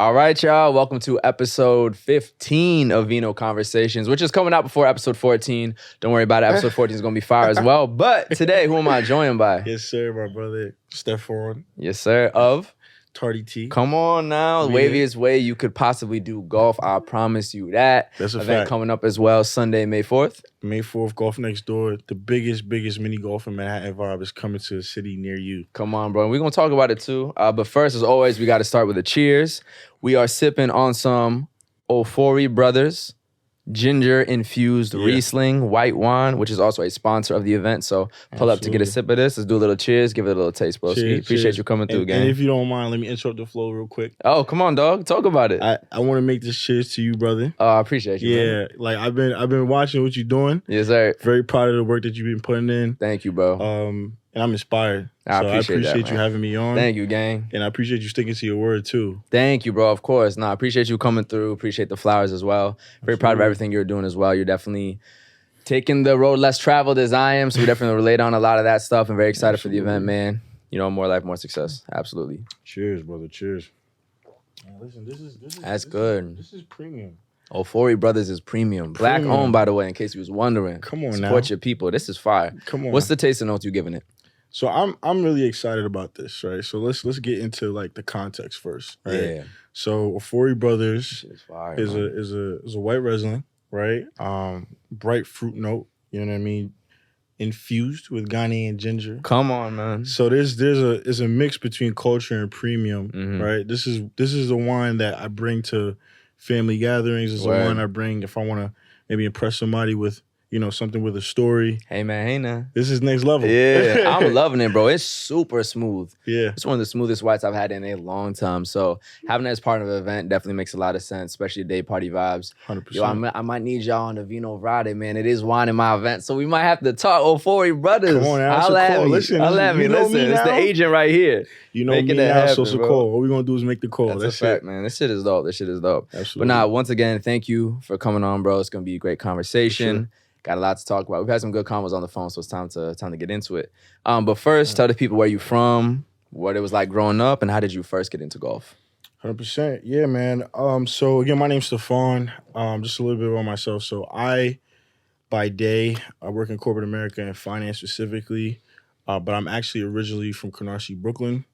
All right, y'all. Welcome to episode 15 of Vino Conversations, which is coming out before episode 14. Don't worry about it. Episode 14 is going to be fire as well. But today, who am I joined by? Yes, sir, my brother, Steph. Yes, sir. Of? Tardy Tee. Come on now. The waviest way you could possibly do golf. I promise you that. That's a event fact. Coming up as well, Sunday, May 4th. May 4th, Golf Next Door. The biggest mini golf in Manhattan vibe is coming to a city near you. Come on, bro. We're going to talk about it too. But first, as always, we got to start with a cheers. We are sipping on some Ofori Brothers ginger-infused Riesling white wine, which is also a sponsor of the event. So pull up to get a sip of this. Let's do a little cheers. Give it a little taste, bro. Appreciate you coming through, gang. And if you don't mind, let me interrupt the flow real quick. Oh, come on, dog. Talk about it. I want to make this cheers to you, brother. Oh, I appreciate you, man. Like I've been watching what you're doing. Yes, sir. Very proud of the work that you've been putting in. Thank you, bro. And I'm inspired. I appreciate that, you having me on. Thank you, gang. And I appreciate you sticking to your word, too. Thank you, bro. Of course. I appreciate you coming through. Appreciate the flowers as well. Very proud of everything you're doing as well. You're definitely taking the road less traveled as I am. So we definitely relate on a lot of that stuff. And very excited for the event, man. You know, more life, more success. Absolutely. Cheers, brother. Cheers. Listen, this is good. This is premium. Ofori Brothers is premium. Black owned, by the way, in case you was wondering. Come on now. Support your people. This is fire. Come on. What's the taste of notes you giving it? So I'm really excited about this, right? So let's get into like the context first, right? Yeah. So Ofori Brothers is fire, is a white Riesling, right? Bright fruit note, you know what I mean? Infused with Ghanaian ginger. Come on, man. So there's a mix between culture and premium, right? This is the wine that I bring to family gatherings. It's the wine I bring if I want to maybe impress somebody with, you know, something with a story. Hey, man. Hey, now. This is next level. Yeah, I'm loving it, bro. It's super smooth. Yeah. It's one of the smoothest whites I've had in a long time. So having it as part of the event definitely makes a lot of sense, especially day party vibes. 100%. Yo, I might need y'all on the Vino Friday, man. It is wine in my event, so we might have to talk. Ofori Brothers. Come on now. I'll have me. Listen, Listen, it's the agent right here. You know me now, so it's a call. What we gonna do is make the call. That's a fact, man. This shit is dope. Absolutely. But once again, thank you for coming on, bro. It's gonna be a great conversation. Got a lot to talk about. We've had some good convos on the phone, so it's time to get into it. But first, tell the people where you're from, what it was like growing up, and how did you first get into golf? 100%. Yeah, man. So again, my name's Stefan. Just a little bit about myself. So by day, I work in corporate America and finance specifically. But I'm actually originally from Canarsie, Brooklyn.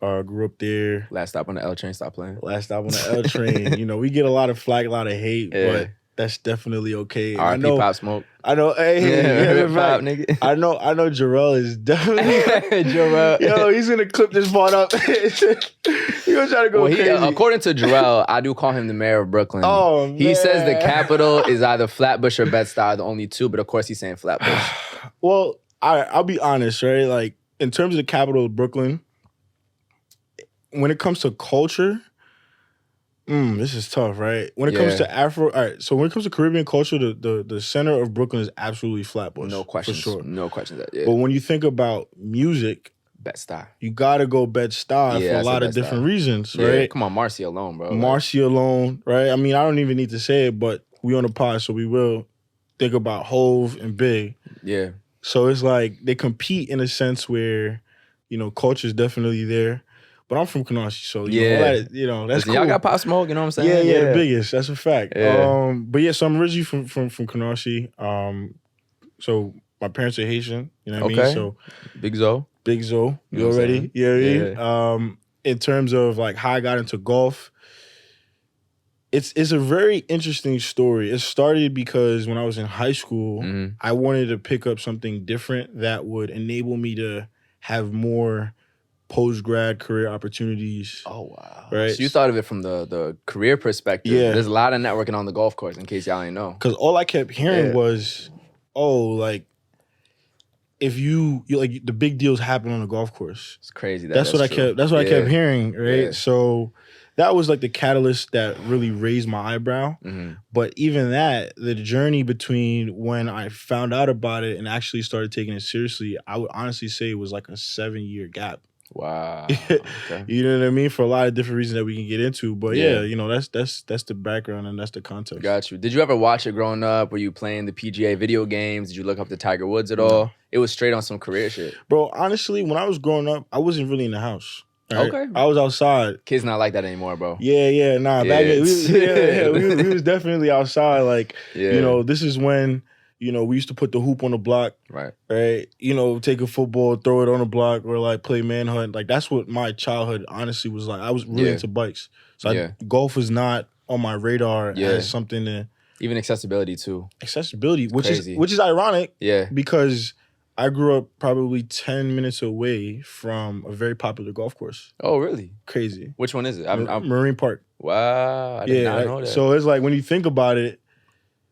Grew up there. Last stop on the L train, stop playing. Last stop on the L train. You know, we get a lot of flack, a lot of hate, but that's definitely okay. R.I.P. Pop Smoke. I know. Hey, Pop, nigga. I know. Jarrell is definitely. Jarrell. Yo, he's gonna clip this part up. He's gonna try to go crazy. According to Jarrell, I do call him the mayor of Brooklyn. Oh man. He says the capital is either Flatbush or Bed-Stuy, the only two. But of course, he's saying Flatbush. Well, I'll be honest, right? Like in terms of the capital of Brooklyn, when it comes to culture. This is tough, right? When it comes to when it comes to Caribbean culture, the center of Brooklyn is absolutely Flatbush. No questions. For sure. No questions. But when you think about music, Bed-Stuy. You gotta go Bed-Stuy for a lot of different reasons, right? Yeah, come on, Marcy alone, bro. Marcy alone, right? I mean, I don't even need to say it, but we on the pod, so we will think about Hove and Big. Yeah. So it's like they compete in a sense where, you know, culture is definitely there. But I'm from Canarsie, so you know that's cool. Y'all got Pop Smoke, you know what I'm saying? Yeah, the biggest. That's a fact. Yeah. But yeah, so I'm originally from Canarsie. So my parents are Haitian, you know what I mean? So Big Zo. You already? Yeah. In terms of like how I got into golf, it's a very interesting story. It started because when I was in high school, I wanted to pick up something different that would enable me to have more post-grad career opportunities. Oh, wow. Right? So you thought of it from the career perspective. Yeah. There's a lot of networking on the golf course, in case y'all ain't know. Because all I kept hearing was, like, if you like the big deals happen on the golf course. It's crazy. That's what I kept hearing, right? Yeah. So that was like the catalyst that really raised my eyebrow. But even that, the journey between when I found out about it and actually started taking it seriously, I would honestly say it was like a 7-year gap. Wow. Okay. You know what I mean? For a lot of different reasons that we can get into. But yeah, you know, that's the background and that's the context. Got you. Did you ever watch it growing up? Were you playing the PGA video games? Did you look up to Tiger Woods at all? It was straight on some career shit. Bro, honestly, when I was growing up, I wasn't really in the house. Right? Okay. I was outside. Kids not like that anymore, bro. Yeah. Nah, back then, we was definitely outside. Like, this is when, we used to put the hoop on the block. Right. Take a football, throw it on the block, or like play manhunt. Like, that's what my childhood honestly was like. I was really into bikes. So golf was not on my radar as something to... Even accessibility too. Accessibility, which is ironic. Yeah. Because I grew up probably 10 minutes away from a very popular golf course. Oh, really? Crazy. Which one is it? Marine Park. Wow. I did not know that. So it's like when you think about it,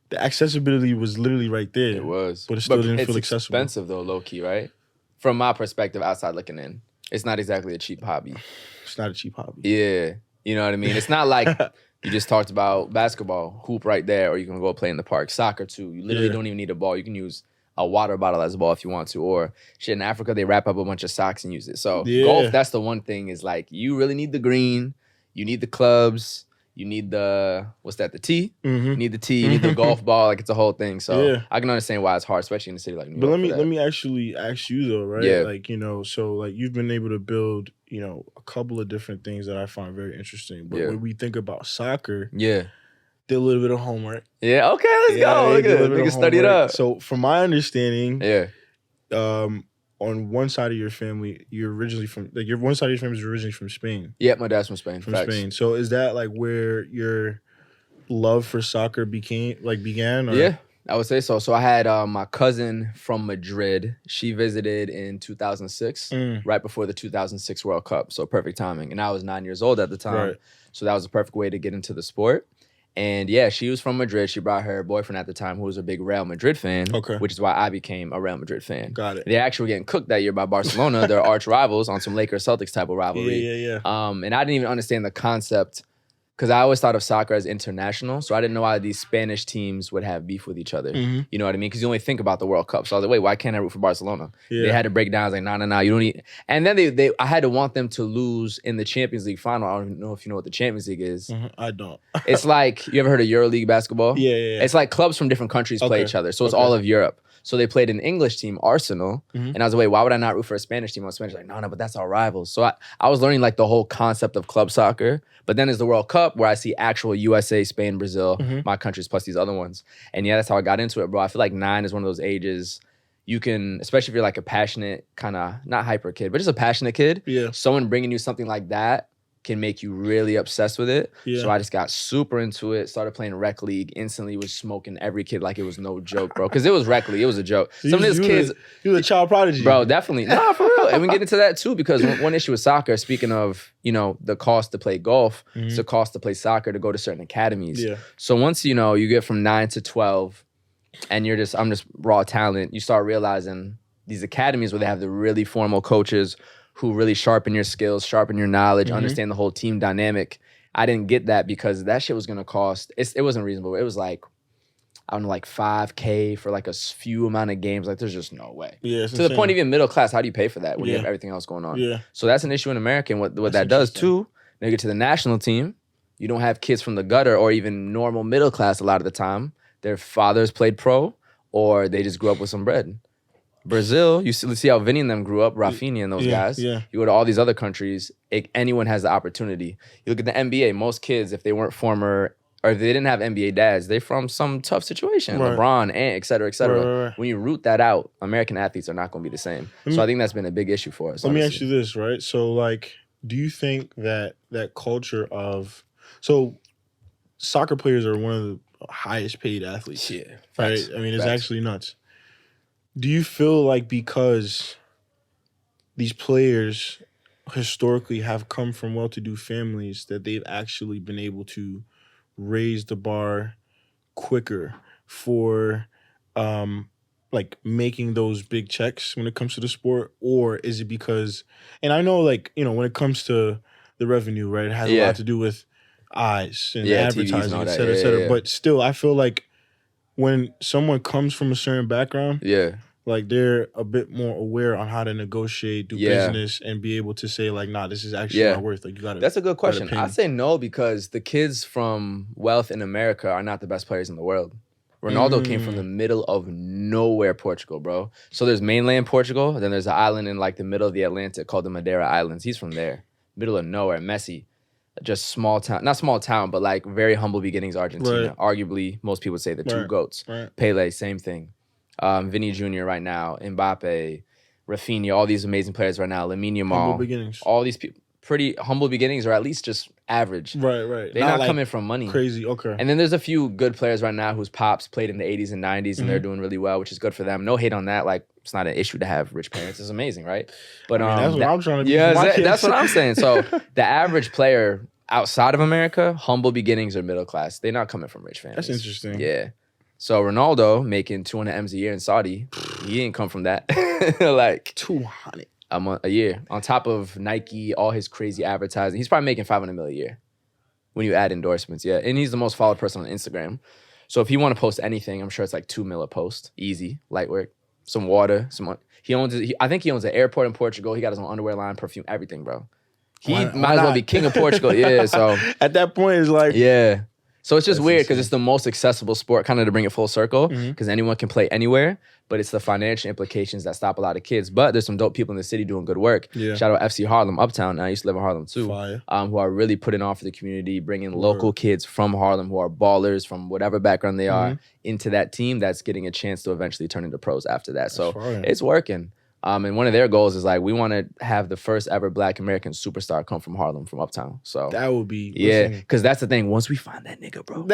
the accessibility was literally right there. It was. But it still didn't feel accessible. It's expensive though, low key, right? From my perspective, outside looking in. It's not exactly a cheap hobby. It's not a cheap hobby. Yeah. You know what I mean? It's not like you just talked about basketball, hoop right there, or you can go play in the park. Soccer too. You literally don't even need a ball. You can use a water bottle as a ball if you want to. Or shit, in Africa, they wrap up a bunch of socks and use it. So golf, that's the one thing is like you really need the green, you need the clubs, you need the, the tee? Mm-hmm. You need the tee, you need the golf ball. Like it's a whole thing. So I can understand why it's hard, especially in a city like New York. But let me actually ask you though, right? Yeah. Like, so like you've been able to build, a couple of different things that I find very interesting. But when we think about soccer, did a little bit of homework. Yeah, okay, let's go. Look at it. We can study it up. So from my understanding, on one side of your family, you're originally from one side of your family is originally from Spain. Yeah, my dad's from Spain. Spain. So is that like where your love for soccer began? Or? Yeah, I would say so. So I had my cousin from Madrid. She visited in 2006, right before the 2006 World Cup. So perfect timing. And I was 9 years old at the time. Right. So that was a perfect way to get into the sport. And yeah, she was from Madrid. She brought her boyfriend at the time, who was a big Real Madrid fan, which is why I became a Real Madrid fan. Got it. They actually were getting cooked that year by Barcelona, their arch rivals, on some Lakers-Celtics type of rivalry. Yeah. And I didn't even understand the concept because I always thought of soccer as international, so I didn't know why these Spanish teams would have beef with each other. Mm-hmm. You know what I mean? Because you only think about the World Cup. So I was like, wait, why can't I root for Barcelona? Yeah. They had to break down. I was like, no, you don't need... And then I had to want them to lose in the Champions League final. I don't even know if you know what the Champions League is. Mm-hmm. I don't. It's like, you ever heard of EuroLeague basketball? Yeah. It's like clubs from different countries play each other. So it's all of Europe. So they played an English team, Arsenal, and I was like, wait, why would I not root for a Spanish team? I was Spanish, like, no, but that's our rivals. So I was learning like the whole concept of club soccer, but then there's the World Cup where I see actual USA, Spain, Brazil, my countries, plus these other ones. And yeah, that's how I got into it, bro. I feel like 9 is one of those ages you can, especially if you're like a passionate, kind of, not hyper kid, but just a passionate kid, someone bringing you something like that can make you really obsessed with it. Yeah. So I just got super into it, started playing rec league, instantly was smoking every kid like it was no joke, bro. Because it was rec league, it was a joke. Some of these kids... You was a child prodigy. Bro, definitely. Nah, for real. And we get into that too, because one issue with soccer, speaking of, the cost to play golf, it's the cost to play soccer to go to certain academies. Yeah. So once, you get from 9 to 12, and I'm just raw talent, you start realizing these academies where they have the really formal coaches who really sharpen your skills, sharpen your knowledge, understand the whole team dynamic. I didn't get that because that shit was going to cost, it wasn't reasonable. It was like, I don't know, like $5K for like a few amount of games. Like there's just no way. Yeah, to the point, even middle class, how do you pay for that when you have everything else going on? Yeah. So that's an issue in America. And what that does too, when you get to the national team, you don't have kids from the gutter or even normal middle class a lot of the time. Their fathers played pro or they just grew up with some bread. Brazil, you see how Vinny and them grew up, Rafinha and those guys. Yeah. You go to all these other countries, anyone has the opportunity. You look at the NBA, most kids, if they weren't former, or if they didn't have NBA dads, they're from some tough situation. Right. LeBron, et cetera, et cetera. Right. When you root that out, American athletes are not going to be the same. So I think that's been a big issue for us. Let me ask you this, right? So like, do you think that culture of... So soccer players are one of the highest paid athletes. Yeah. Right? Facts. I mean, it's actually nuts. Do you feel like because these players historically have come from well-to-do families that they've actually been able to raise the bar quicker for like making those big checks when it comes to the sport? Or is it because, and I know like, when it comes to the revenue, right, it has a lot to do with eyes and advertising, et cetera, et cetera. But still, I feel like when someone comes from a certain background, like they're a bit more aware on how to negotiate, do business, and be able to say like, nah, this is actually not worth. Like you got to. That's a good question. I say no because the kids from wealth in America are not the best players in the world. Ronaldo came from the middle of nowhere, Portugal, bro. So there's mainland Portugal, then there's an island in like the middle of the Atlantic called the Madeira Islands. He's from there. middle of nowhere, messy. Just small town, not small town, but like very humble beginnings Argentina. Right. Arguably, most people would say the two Right. GOATs. Right. Pele, same thing. Vinny Jr. right now, Mbappe, Rafinha, all these amazing players right now. Lamine Yamal. Humble beginnings. All these people, pretty humble beginnings, or at least just average. Right. They're not like coming from money. Crazy. Okay. And then there's a few good players right now whose pops played in the 80s and 90s, and they're doing really well, which is good for them. No hate on that. Like, it's not an issue to have rich parents. It's amazing, right? But that's what I'm trying to do. Yeah, for my kids. that's what I'm saying. So the average player outside of America, humble beginnings or middle class. They're not coming from rich families. That's interesting. Yeah. So Ronaldo making 200 M's a year in Saudi, he didn't come from that. Like 200 a year on top of Nike, all his crazy advertising. He's probably making 500 mil a year when you add endorsements. Yeah, and he's the most followed person on Instagram. So if he want to post anything, I'm sure it's like 2 mil a post, easy, light work, some water, He owns. I think he owns an airport in Portugal. He got his own underwear line, perfume, everything, bro. He might as well be king of Portugal. Yeah, so at that point, it's like yeah. So it's just weird because it's the most accessible sport, kind of to bring it full circle, because anyone can play anywhere. But it's the financial implications that stop a lot of kids. But there's some dope people in the city doing good work. Yeah. Shout out FC Harlem, Uptown. I used to live in Harlem too. Who are really putting on for the community, bringing local kids from Harlem who are ballers from whatever background they are into that team that's getting a chance to eventually turn into pros after that. So it's working. And one of their goals is like, we want to have the first ever Black American superstar come from Harlem, from Uptown. So that would be because that's the thing. Once we find that nigga, bro,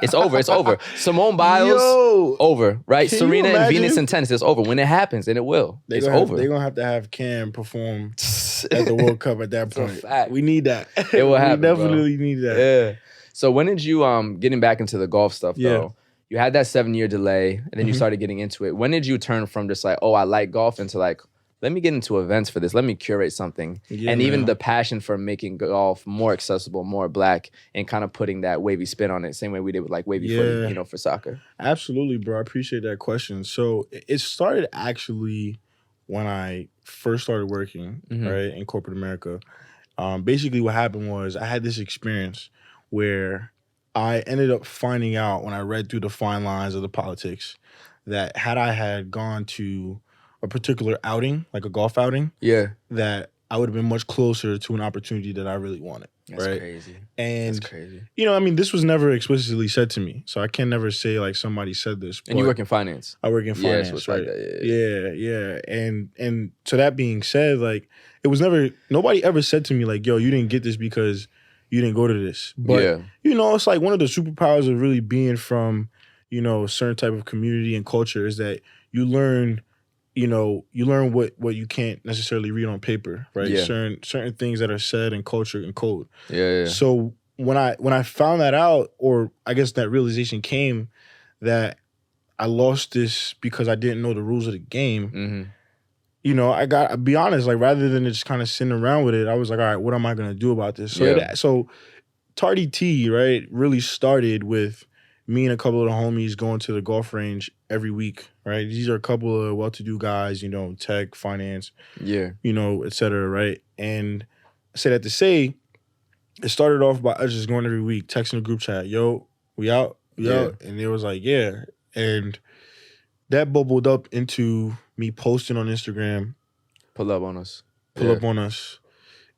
it's over. It's over. Simone Biles, over. Right? Serena and Venus in tennis, it's over. When it happens, and it will, it's over. They're gonna have to have Cam perform at the World Cup at that point. We need that. It will happen. We definitely need that. Yeah. So when did you getting back into the golf stuff though? You had that 7-year delay, and then you started getting into it. When did you turn from just like, oh, I like golf, into like, let me get into events for this. Let me curate something. And even the passion for making golf more accessible, more Black, and kind of putting that wavy spin on it, same way we did with like wavy footy, for soccer. Absolutely, bro. I appreciate that question. So it started actually when I first started working, right, in corporate America. Basically what happened was I had this experience where I ended up finding out when I read through the fine lines of the politics that had I had gone to a particular outing, like a golf outing, that I would have been much closer to an opportunity that I really wanted. That's crazy. And, that's crazy. I mean, this was never explicitly said to me, so I can never say like somebody said this. And you work in finance. I work in finance, right? Like that, yeah. And so that being said, like, it was never, nobody ever said to me like, yo, you didn't get this because you didn't go to this. But, it's like one of the superpowers of really being from, a certain type of community and culture is that you learn, what you can't necessarily read on paper, right? Yeah. Certain things that are said in culture and code. Yeah. So when I found that out, or I guess that realization came that I lost this because I didn't know the rules of the game, I'll be honest, like rather than just kind of sitting around with it, I was like, all right, what am I going to do about this? So Tardy Tee, right, really started with me and a couple of the homies going to the golf range every week, right? These are a couple of well-to-do guys, tech, finance, et cetera, right? And I say that to say, it started off by us just going every week, texting the group chat, yo, we out? And it was like, yeah. And that bubbled up into me posting on Instagram. Pull up on us.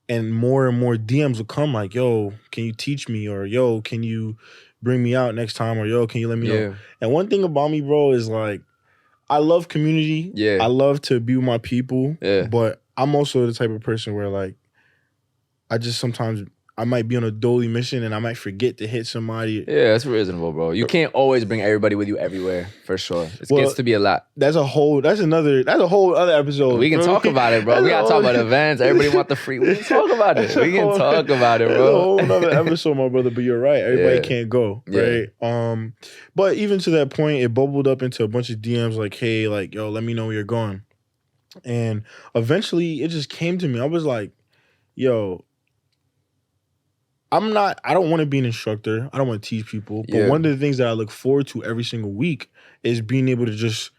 And more DMs will come like, yo, can you teach me? Or, yo, can you bring me out next time? Or, yo, can you let me know? And one thing about me, bro, is like, I love community. I love to be with my people. But I'm also the type of person where like, I just sometimes, I might be on a dolly mission and I might forget to hit somebody. Yeah, that's reasonable, bro. You can't always bring everybody with you everywhere, for sure. It gets to be a lot. That's a whole other episode. We can talk about it, bro. We gotta talk about events. Everybody want the free. We can talk about it. We can talk about it, bro. That's a whole other episode, my brother. But you're right. Everybody can't go, right? But even to that point, it bubbled up into a bunch of DMs like, hey, like, yo, let me know where you're going. And eventually, it just came to me. I was like, yo, I don't want to be an instructor. I don't want to teach people. But one of the things that I look forward to every single week is being able to just,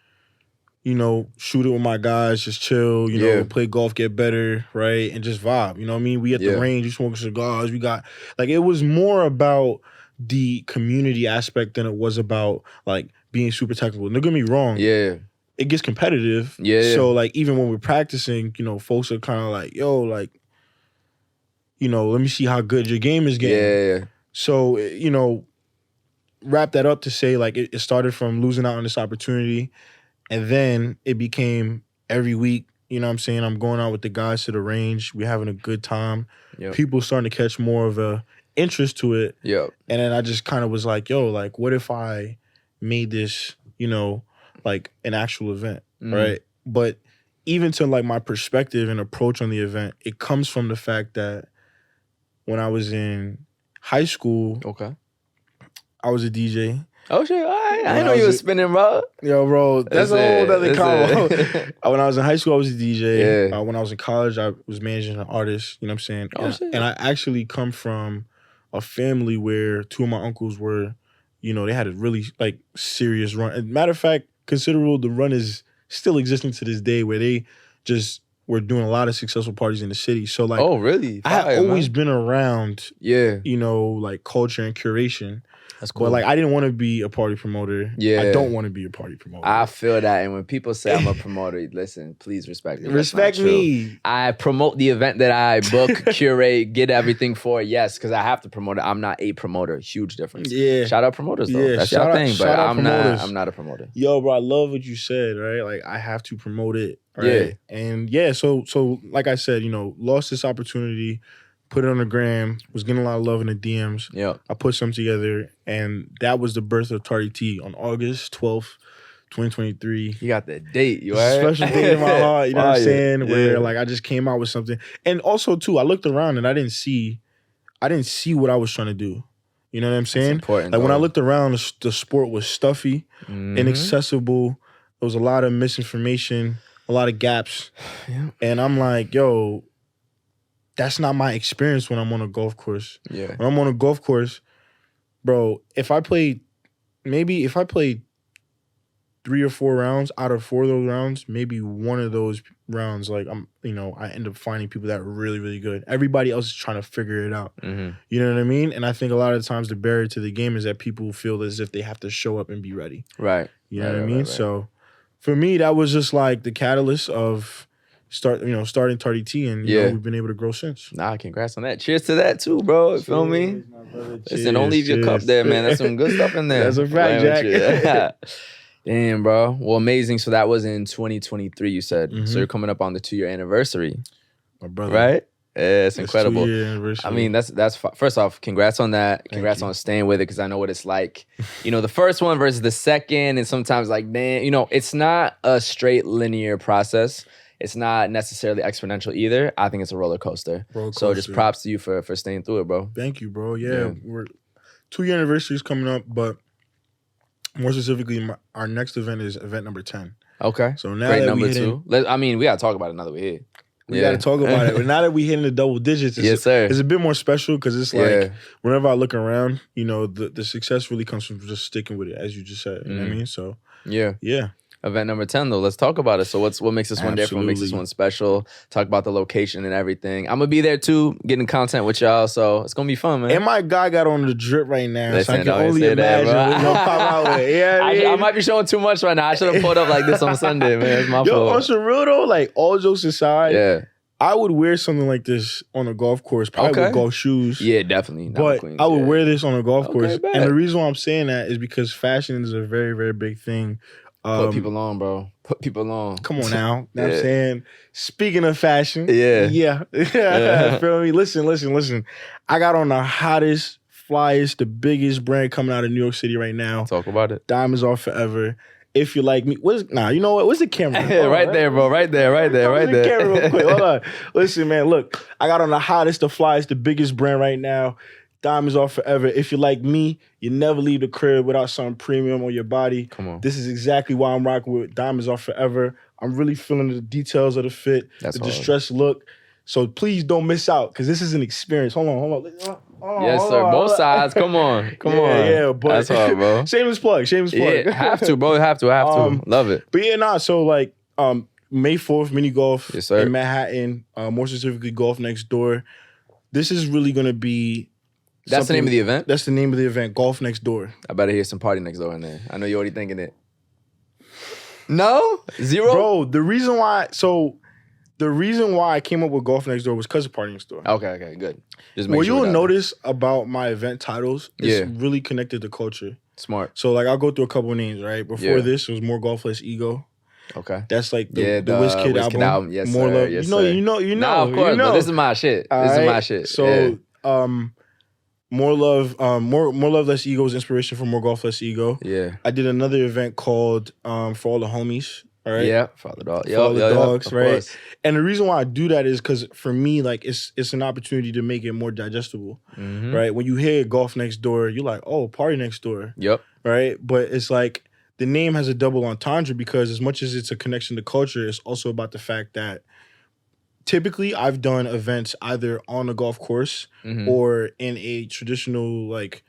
shoot it with my guys, just chill, play golf, get better, right? And just vibe. You know what I mean? We at the range, we smoking cigars. We got, like, it was more about the community aspect than it was about, like, being super technical. Don't get me wrong. It gets competitive. So, like, even when we're practicing, folks are kind of like, yo, like, let me see how good your game is getting. Yeah. So, wrap that up to say, like, it started from losing out on this opportunity, and then it became every week, you know what I'm saying? I'm going out with the guys to the range. We're having a good time. Yep. People starting to catch more of a interest to it. Yep. And then I just kind of was like, yo, like, what if I made this, like an actual event, right? But even to like my perspective and approach on the event, it comes from the fact that when I was in high school, Okay. I was a DJ. Oh shit! I didn't know you were spinning, bro. Yo, bro, that's a whole other combo. When I was in high school, I was a DJ. Yeah. When I was in college, I was managing an artist. You know what I'm saying? Oh, shit. And I actually come from a family where two of my uncles were, they had a really like serious run. And matter of fact, considerable. The run is still existing to this day, where they just were doing a lot of successful parties in the city. So like, oh really? I had always been around, yeah, like culture and curation. That's cool. But like, I didn't want to be a party promoter. Yeah. I don't want to be a party promoter. I feel that. And when people say I'm a promoter, listen, please respect me. Respect me. I promote the event that I book, curate, get everything for. Yes, because I have to promote it. I'm not a promoter. Huge difference. Yeah. Shout out promoters though. Yeah, That's your thing. But I'm not a promoter. Yo, bro, I love what you said, right? Like, I have to promote it. Right? Yeah. And yeah, so like I said, lost this opportunity. Put it on the gram, was getting a lot of love in the DMs. Yeah. I put some together, and that was the birth of Tardy Tee on August 12th, 2023. You got the date, you right? Special date in my heart, you know what I'm saying? Yeah. Where like I just came out with something. And also too, I looked around and I didn't see what I was trying to do. You know what I'm saying? That's important, like though. when I looked around, the sport was stuffy, inaccessible. There was a lot of misinformation, a lot of gaps. Yeah. And I'm like, yo, that's not my experience when I'm on a golf course. Yeah. When I'm on a golf course, bro, if I played 3 or 4 rounds, out of 4 of those rounds, maybe one of those rounds, like I end up finding people that are really, really good. Everybody else is trying to figure it out. Mm-hmm. You know what I mean? And I think a lot of the times the barrier to the game is that people feel as if they have to show up and be ready. Right. You know what I mean? Right. So for me, that was just like the catalyst of starting Tardy Tee, and we've been able to grow since. Nah, congrats on that. Cheers to that too, bro. You feel me? Listen, don't leave your cup there, man. There's some good stuff in there. That's a fact, Jack. Damn, bro. Well, amazing. So that was in 2023, you said. Mm-hmm. So you're coming up on the 2-year anniversary. My brother. Right? Yeah, it's incredible. 2-year anniversary. I mean, that's first off, congrats on that. Congrats on staying with it, because I know what it's like. The first one versus the second, and sometimes like, damn, it's not a straight linear process. It's not necessarily exponential either. I think it's a roller coaster. So just props to you for staying through it, bro. Thank you, bro. Yeah. We're 2-year anniversary is coming up, but more specifically, our next event is event number 10. Okay. So now great that number we 2. We gotta talk about it now that we're here. We got to talk about it. But now that we hitting the double digits, yes, sir. It's a bit more special, because it's like whenever I look around, the success really comes from just sticking with it, as you just said. You know what I mean? So yeah. Event number 10 though. Let's talk about it. So what makes this one different? What makes this one special? Talk about the location and everything. I'm gonna be there too, getting content with y'all. So it's gonna be fun, man. And my guy got on the drip right now, listen, so I can only imagine what he's gonna pop out with. Yeah, I might be showing too much right now. I should have pulled up like this on Sunday, man. It's my fault. On some real though, like all jokes aside, yeah. I would wear something like this on a golf course, probably with golf shoes. Yeah, definitely. But I would wear this on a golf course. Bet. And the reason why I'm saying that is because fashion is a very, very big thing. Put people on, bro. Put people on. Come on now. Know what I'm saying? Speaking of fashion. Yeah. Feel me? Listen. I got on the hottest, flyest, the biggest brand coming out of New York City right now. Talk about it. Diamonds Are Forever. If you like me, you know what? Where's the camera? Right there, bro. Right there. The camera real quick. Hold on. Listen, man. Look, I got on the hottest, the flyest, the biggest brand right now. Diamonds Are Forever. If you like me, you never leave the crib without something premium on your body. Come on. This is exactly why I'm rocking with Diamonds Are Forever. I'm really feeling the details of the fit, the distressed look. So please don't miss out, because this is an experience. Hold on. Yes, sir. Both sides. Come on. Yeah, but that's hard, bro. Shameless plug. Yeah, have to, bro. Have to. Love it. But yeah, so like May 4th, mini golf in Manhattan, more specifically Golf Next Door. This is really going to be That's the name of the event? That's the name of the event, Golf Next Door. I better hear some Party Next Door in there. I know you're already thinking it. No? 0? Bro, the reason why, the reason why I came up with Golf Next Door was because of Party Next Door. Okay, good. Just What sure you'll notice about my event titles is really connected to culture. Smart. So like I'll go through a couple of names, right? Before this was More Golf Less Ego. Okay. That's like the WizKid album. Yes, More sir. Love. Yes, you know. Nah, of course, but this is my shit. This is my shit. So More Love, More Love Less Ego was inspiration for More Golf Less Ego. Yeah. I did another event called For All the Homies. All right. Yeah, for all the dogs. For all the dogs, right? Course. And the reason why I do that is because for me, like it's an opportunity to make it more digestible, right? When you hear Golf Next Door, you're like, oh, Party Next Door. Yep. Right? But it's like the name has a double entendre because as much as it's a connection to culture, it's also about the fact that typically I've done events either on a golf course or in a traditional like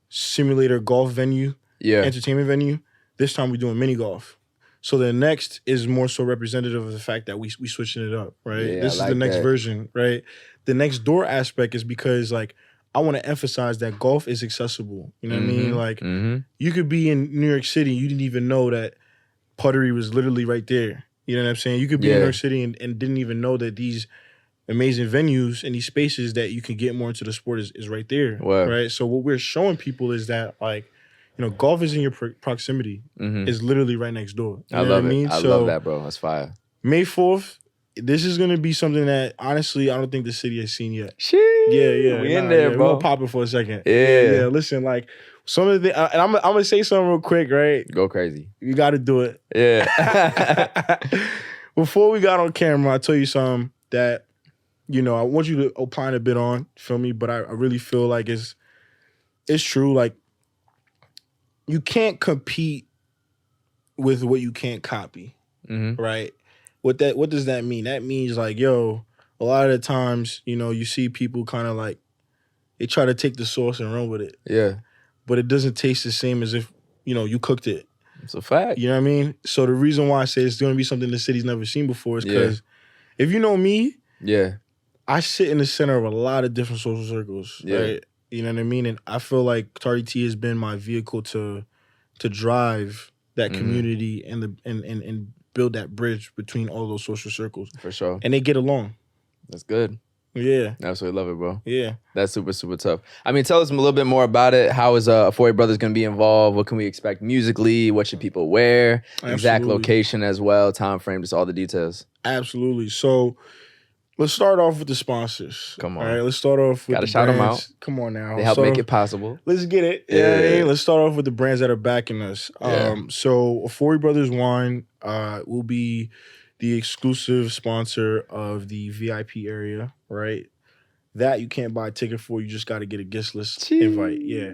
simulator golf venue, entertainment venue. This time we're doing mini golf. So the next is more so representative of the fact that we switching it up, right? Yeah, this is the next version, right? The next door aspect is because like I want to emphasize that golf is accessible. You know what I mean? Like you could be in New York City, you didn't even know that Puttery was literally right there. You know what I'm saying? You could be in New York City and didn't even know that these amazing venues and these spaces that you can get more into the sport is right there, right? So what we're showing people is that like, you know, golf is in your proximity. It's literally right next door. You know what I mean? I love that, bro. That's fire. May 4th, this is going to be something that, honestly, I don't think the city has seen yet. Sheesh. Yeah. We in there, bro. We're going to pop it for a second. Yeah. Listen, like, some of the, and I'm going to say something real quick, right? Go crazy. You got to do it. Yeah. Before we got on camera, I tell you something that, you know, I want you to opine a bit on, feel me? But I really feel like it's true. Like, you can't compete with what you can't copy, right? What does that mean? That means like, yo, a lot of the times, you know, you see people kind of like, they try to take the sauce and run with it. Yeah. But it doesn't taste the same as if, you know, you cooked it. It's a fact. You know what I mean? So the reason why I say it's going to be something the city's never seen before is because if you know me, I sit in the center of a lot of different social circles, right? You know what I mean? And I feel like Tardy Tee has been my vehicle to drive that community and build that bridge between all those social circles. For sure. And they get along. That's good. Yeah. Absolutely love it, bro. Yeah. That's super, super tough. I mean, tell us a little bit more about it. How is Ofori Brothers going to be involved? What can we expect musically? What should people wear? Exact location as well, time frame, just all the details. Absolutely. So let's start off with the sponsors. Come on. All right, let's start off with Gotta the shout them brands. out. Come on now. They help make it possible. Let's get it. Yeah. Let's start off with the brands that are backing us. So Ofori Brothers Wine will be the exclusive sponsor of the VIP area, right? That you can't buy a ticket for. You just got to get a guest list invite. Yeah.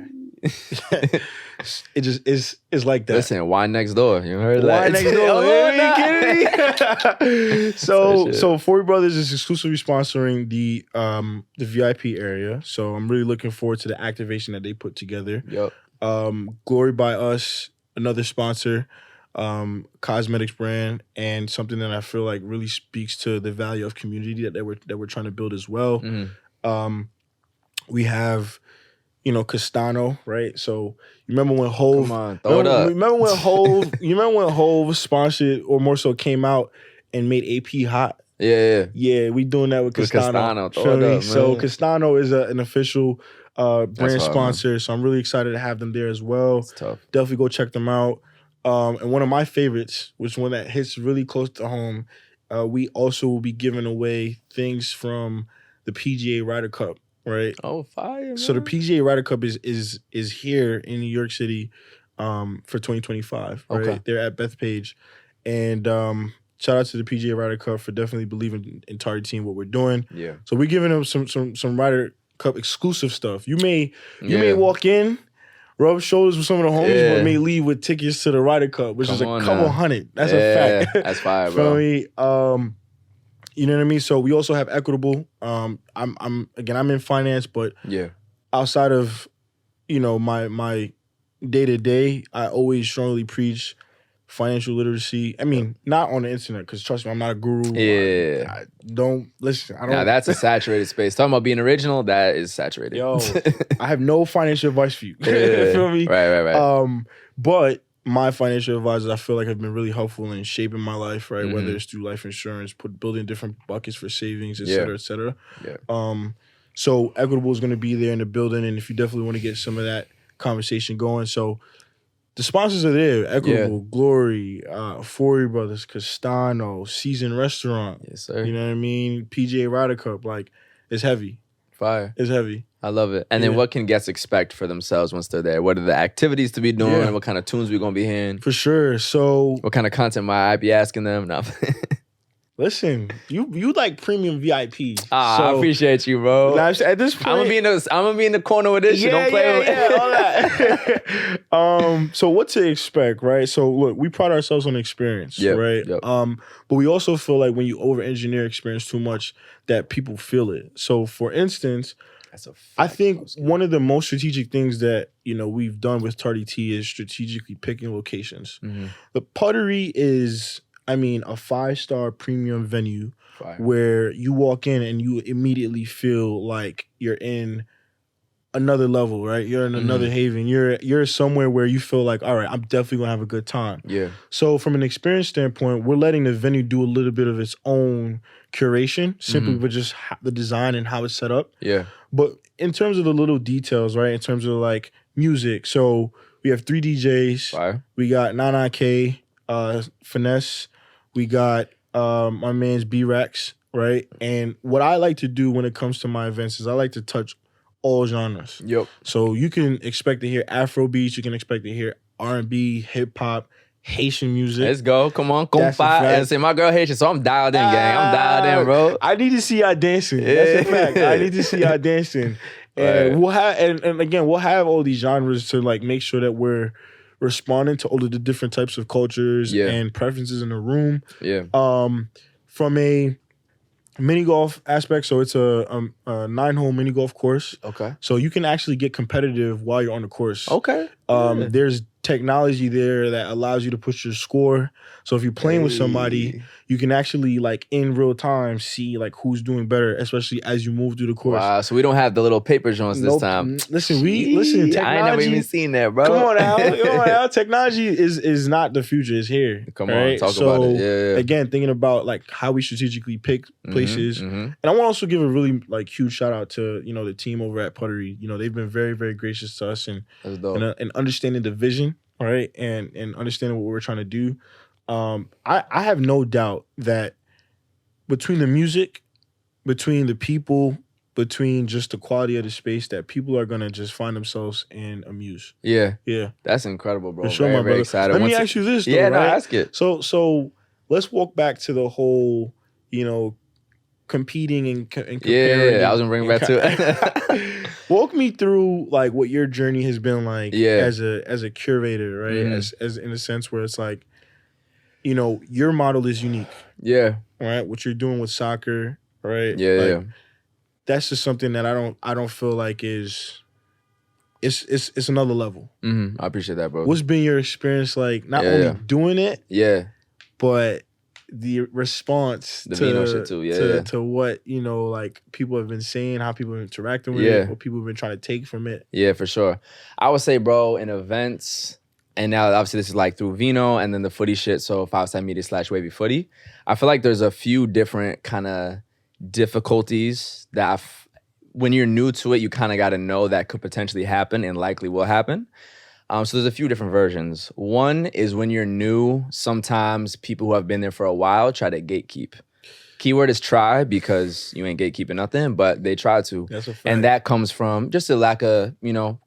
It just is like that. Listen, wine next door. You heard that? Wine next door. Kidding me? So Ofori Brothers is exclusively sponsoring the VIP area. So I'm really looking forward to the activation that they put together. Yep. Glory by Us, another sponsor, cosmetics brand, and something that I feel like really speaks to the value of community that we're trying to build as well. We have, you know, Castano, right? So you remember when Hove? Come on, throw it up. Remember when Hove? You remember when Hove sponsored, or more so came out and made AP hot? Yeah. We doing that with Castano. Throw it up, man. So Castano is an official brand sponsor. So I'm really excited to have them there as well. It's tough. Definitely go check them out. And one of my favorites, which one that hits really close to home, we also will be giving away things from the PGA Ryder Cup, right? Oh, fire! Man. So the PGA Ryder Cup is here in New York City for 2025. Right? Okay. They're at Bethpage, and shout out to the PGA Ryder Cup for definitely believing in Tardy Tee and what we're doing. Yeah. So we're giving them some Ryder Cup exclusive stuff. You may walk in, rub shoulders with some of the homies, but may leave with tickets to the Ryder Cup, which is a couple hundred. That's a fact. That's fire, bro. Me? You know what I mean? So we also have Equitable. I'm in finance, but outside of, you know, my day-to-day, I always strongly preach financial literacy. I mean, not on the internet, because trust me, I'm not a guru. I don't listen. I don't. Now that's a saturated space. Talking about being original, that is saturated. Yo, I have no financial advice for you. Feel me? Right. But my financial advisors, I feel like, have been really helpful in shaping my life, right? Mm-hmm. Whether it's through life insurance, building different buckets for savings, et Yeah. cetera, et cetera. Yeah. So Equitable is going to be there in the building, and if you definitely want to get some of that conversation going, so the sponsors are there: Equitable, Glory, Ofori Brothers, Castano, Seasoned Restaurant. Yes, sir. You know what I mean? PGA Ryder Cup, like it's heavy. Fire. It's heavy. I love it. And then what can guests expect for themselves once they're there? What are the activities to be doing? Yeah. What kind of tunes we gonna be hearing? For sure. So what kind of content might I be asking them? No. Listen, you like premium VIP. I appreciate you, bro. Now, at this point, I'm gonna be in the corner with this shit. Don't play with it. All that. So what to expect, right? So look, we pride ourselves on experience, right? Yep. But we also feel like when you over-engineer experience too much, that people feel it. So for instance, I think one of the most strategic things that we've done with Tardy Tee is strategically picking locations. Mm-hmm. The Puttery is, a 5-star premium venue where you walk in and you immediately feel like you're in another level, right? You're in another haven. You're somewhere where you feel like, all right, I'm definitely gonna have a good time. Yeah. So from an experience standpoint, we're letting the venue do a little bit of its own curation, simply with just the design and how it's set up. Yeah. But in terms of the little details, right? In terms of like music, so we have 3 DJs. We got Nana K, Finesse. We got my man's B-Rex, right? And what I like to do when it comes to my events is I like to touch all genres. Yep. So you can expect to hear Afro beats. You can expect to hear R&B, hip hop, Haitian music. Let's go. Come on. And say my girl Haitian, so I'm dialed in, gang. I'm dialed in, bro. I need to see y'all dancing. That's a fact. I need to see y'all dancing. And we'll have and again, we'll have all these genres to like make sure that we're responding to all of the different types of cultures and preferences in the room. Yeah. From a mini golf aspect, so it's a 9-hole mini golf course. Okay. So you can actually get competitive while you're on the course. Okay. There's technology there that allows you to push your score. So if you're playing with somebody, you can actually like in real time see like who's doing better, especially as you move through the course. Wow. So we don't have the little paper joints this time. Listen, technology. I ain't never even seen that, bro. Come on now. Technology is not the future. It's here. Come on, talk about it. Yeah. Again, thinking about like how we strategically pick places. And I want to also give a really like huge shout out to, the team over at Puttery. They've been very, very gracious to us and understanding the vision, right? And understanding what we're trying to do. I have no doubt that between the music, between the people, between just the quality of the space, that people are gonna just find themselves and amuse. Yeah. Yeah. That's incredible, bro. For sure, my brother. Excited. Let me ask you this, though, right? No, ask it. So let's walk back to the whole, competing and comparing. Yeah, I was gonna bring it back to it. Walk me through like what your journey has been like as a curator, right? As in a sense where it's like, your model is unique. Yeah. Right? What you're doing with soccer, right? Yeah. That's just something that I don't feel like it's another level. I appreciate that, bro. What's been your experience like not only doing it, but the response to what, like people have been saying, how people are interacting with it, what people have been trying to take from it. Yeah, for sure. I would say, bro, in events, and now obviously this is like through Vino and then the footy shit, so 5-Side Media / Wavy Footy. I feel like there's a few different kind of difficulties that when you're new to it, you kind of got to know that could potentially happen and likely will happen. So there's a few different versions. One is when you're new, sometimes people who have been there for a while try to gatekeep. Keyword is try, because you ain't gatekeeping nothing, but they try to. That's a fact. And that comes from just a lack of,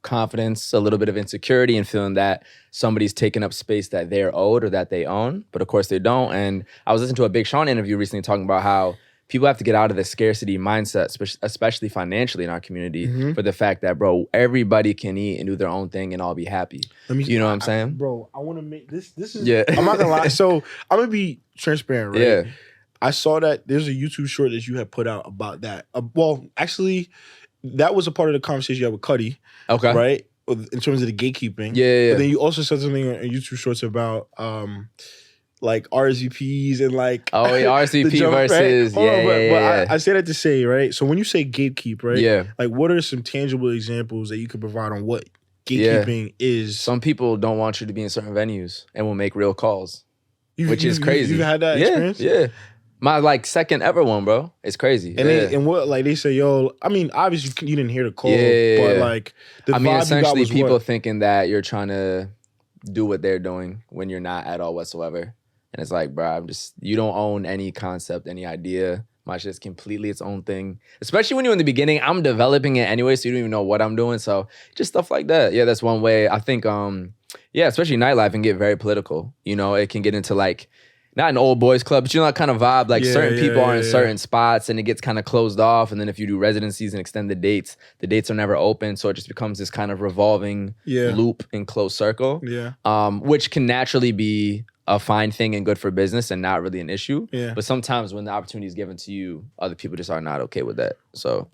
confidence, a little bit of insecurity, and feeling that somebody's taking up space that they're owed or that they own. But of course they don't. And I was listening to a Big Sean interview recently talking about how people have to get out of the scarcity mindset, especially financially in our community, for the fact that, bro, everybody can eat and do their own thing and all be happy. You know what I'm saying? Bro, I want to make this is, I'm not going to lie. So I'm going to be transparent, right? Yeah. I saw that there's a YouTube short that you had put out about that. Well, actually, that was a part of the conversation you had with Cuddy. Okay. Right? In terms of the gatekeeping. Yeah. But then you also said something on YouTube shorts about like RSVPs and like RSVP versus but I say that to say, right? So when you say gatekeep, right? Yeah. Like what are some tangible examples that you could provide on what gatekeeping is. Some people don't want you to be in certain venues and will make real calls, which is crazy. You've had that experience? Yeah. My like second ever one, bro. It's crazy. And they say, yo, I mean, obviously you didn't hear the call, but like the vibe essentially you got was people what? thinking that you're trying to do what they're doing when you're not at all whatsoever. And it's like, bro, you don't own any concept, any idea. My shit's completely its own thing. Especially when you're in the beginning, I'm developing it anyway, so you don't even know what I'm doing. So just stuff like that. Yeah, that's one way. I think, especially nightlife can get very political. You know, it can get into like, not an old boys club, but you know that kind of vibe. Like certain people are in certain spots and it gets kind of closed off. And then if you do residencies and extended dates, the dates are never open. So it just becomes this kind of revolving loop and closed circle. Yeah. Which can naturally be a fine thing and good for business and not really an issue. Yeah. But sometimes when the opportunity is given to you, other people just are not okay with that. So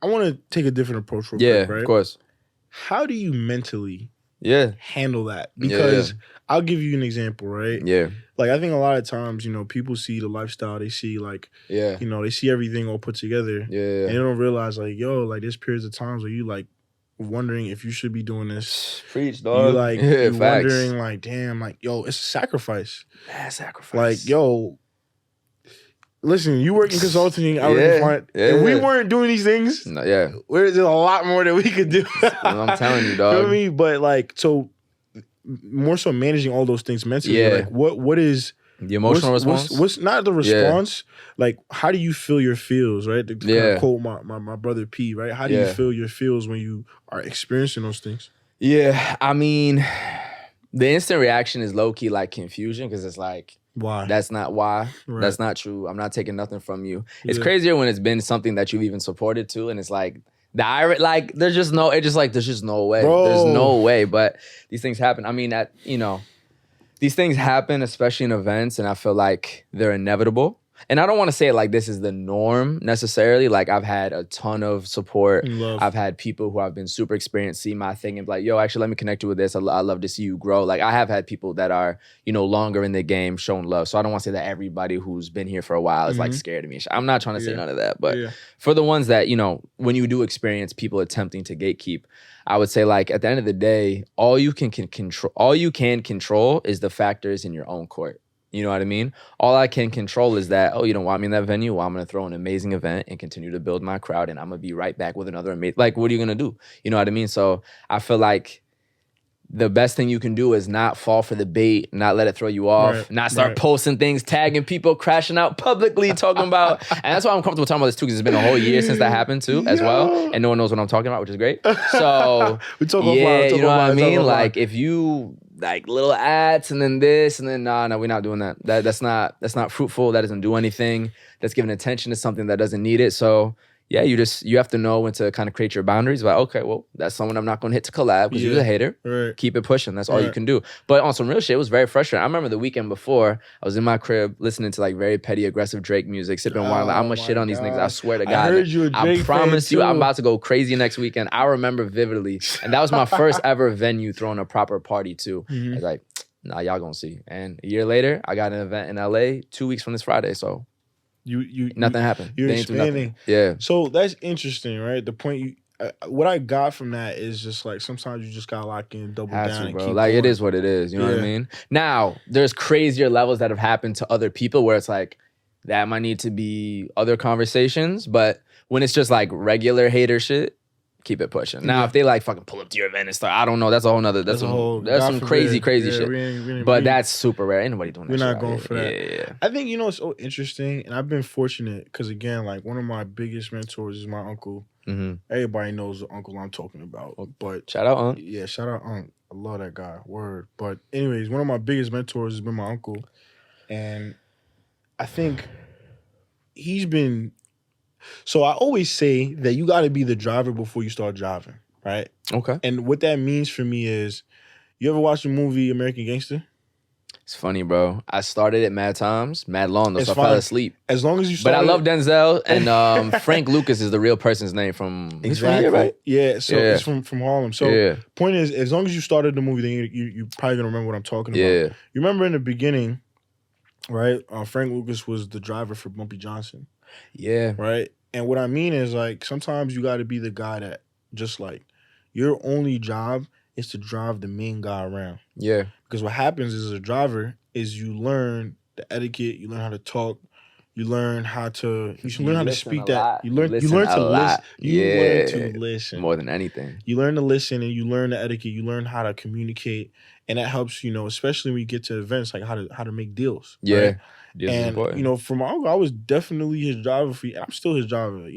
I want to take a different approach real quick, right? Of course. How do you mentally handle that? Because I'll give you an example, right? Yeah. Like, I think a lot of times, you know, people see the lifestyle, they see like, you know, they see everything all put together. Yeah. And they don't realize like, yo, like there's periods of times where you like wondering if you should be doing this. Preach, dog. You like you're wondering like, damn, like, yo, it's a sacrifice. Mad sacrifice. Like, yo, listen, you work in consulting, I work in finance. If we weren't doing these things, there's a lot more that we could do. I'm telling you, dog. You know what I mean? But like, so more so managing all those things mentally. Like, what is the emotional response? What's not the response? Like, how do you feel your feels, right? To kind of quote my brother P, right? How do you feel your feels when you are experiencing those things? Yeah, I mean, the instant reaction is low key like confusion because it's like, why? That's not why. Right. That's not true. I'm not taking nothing from you. It's crazier when it's been something that you've even supported too, and it's like there's just no way. Bro. There's no way. But these things happen. I mean, these things happen, especially in events, and I feel like they're inevitable. And I don't want to say it like this is the norm necessarily. Like, I've had a ton of support. I've had people who have been super experienced see my thing and be like, yo, actually, let me connect you with this. I love to see you grow. Like, I have had people that are, you know, longer in the game showing love. So I don't want to say that everybody who's been here for a while is like scared of me. I'm not trying to say none of that. But for the ones that, you know, when you do experience people attempting to gatekeep, I would say, like, at the end of the day, all you can control is the factors in your own court. You know what I mean? All I can control is that, oh, you don't want me in that venue? Well, I'm going to throw an amazing event and continue to build my crowd, and I'm going to be right back with another amazing... Like, what are you going to do? You know what I mean? So I feel like the best thing you can do is not fall for the bait, not let it throw you off, not start posting things, tagging people, crashing out publicly, talking about... And that's why I'm comfortable talking about this, too, because it's been a whole year since that happened, too, as well. And no one knows what I'm talking about, which is great. So, we talk offline, you know what I mean? Like, if you... like little ads and then this and then no, we're not doing that. That's not fruitful. That doesn't do anything. That's giving attention to something that doesn't need it. So yeah, you have to know when to kind of create your boundaries. Like, okay, well, that's someone I'm not going to hit to collab because you're a hater. Right. Keep it pushing. That's all you can do. But on some real shit, it was very frustrating. I remember the weekend before, I was in my crib listening to like very petty, aggressive Drake music, sipping wine. Like, I'm gonna shit on these niggas. I swear to God. I heard you a Drake I promise you, fan too. I'm about to go crazy next weekend. I remember vividly, and that was my first ever venue throwing a proper party too. I was like, nah, y'all gonna see. And a year later, I got an event in LA 2 weeks from this Friday. So nothing happened. You're expanding. Yeah. So that's interesting, right? The point what I got from that is just like sometimes you just gotta lock in, double down, and keep like going. It is what it is. You know what I mean? Now there's crazier levels that have happened to other people where it's like that might need to be other conversations, but when it's just like regular hater shit, keep it pushing. Now, if they like fucking pull up to your event and start, I don't know. That's a whole nother. That's some crazy shit. But that's super rare. Ain't nobody doing that. We're not going for that. Yeah. I think it's so interesting, and I've been fortunate because again, like one of my biggest mentors is my uncle. Everybody knows the uncle I'm talking about. But shout out, Unc. Yeah, shout out, Unc. I love that guy. Word. But anyways, one of my biggest mentors has been my uncle, and I think he's been. So I always say that you got to be the driver before you start driving, right? Okay. And what that means for me is, you ever watch the movie American Gangster? It's funny, bro. I started it mad times, mad long though, so I fell asleep. As long as you started. But I love Denzel, and Frank Lucas is the real person's name from... Exactly. Here, right? Yeah, so it's from Harlem. So point is, as long as you started the movie, then you probably going to remember what I'm talking about. Yeah. You remember in the beginning, right? Frank Lucas was the driver for Bumpy Johnson. Yeah. Right? And what I mean is, like, sometimes you got to be the guy that just, like, your only job is to drive the main guy around. Yeah. Because what happens is, as a driver is you learn the etiquette, you learn how to talk, you learn how to speak that. You learn to listen. You learn to listen more than anything. You learn to listen and you learn the etiquette. You learn how to communicate, and that helps. Especially when you get to events, like how to make deals. Yeah. Right? Deals is important. From I was definitely his driver. I'm still his driver.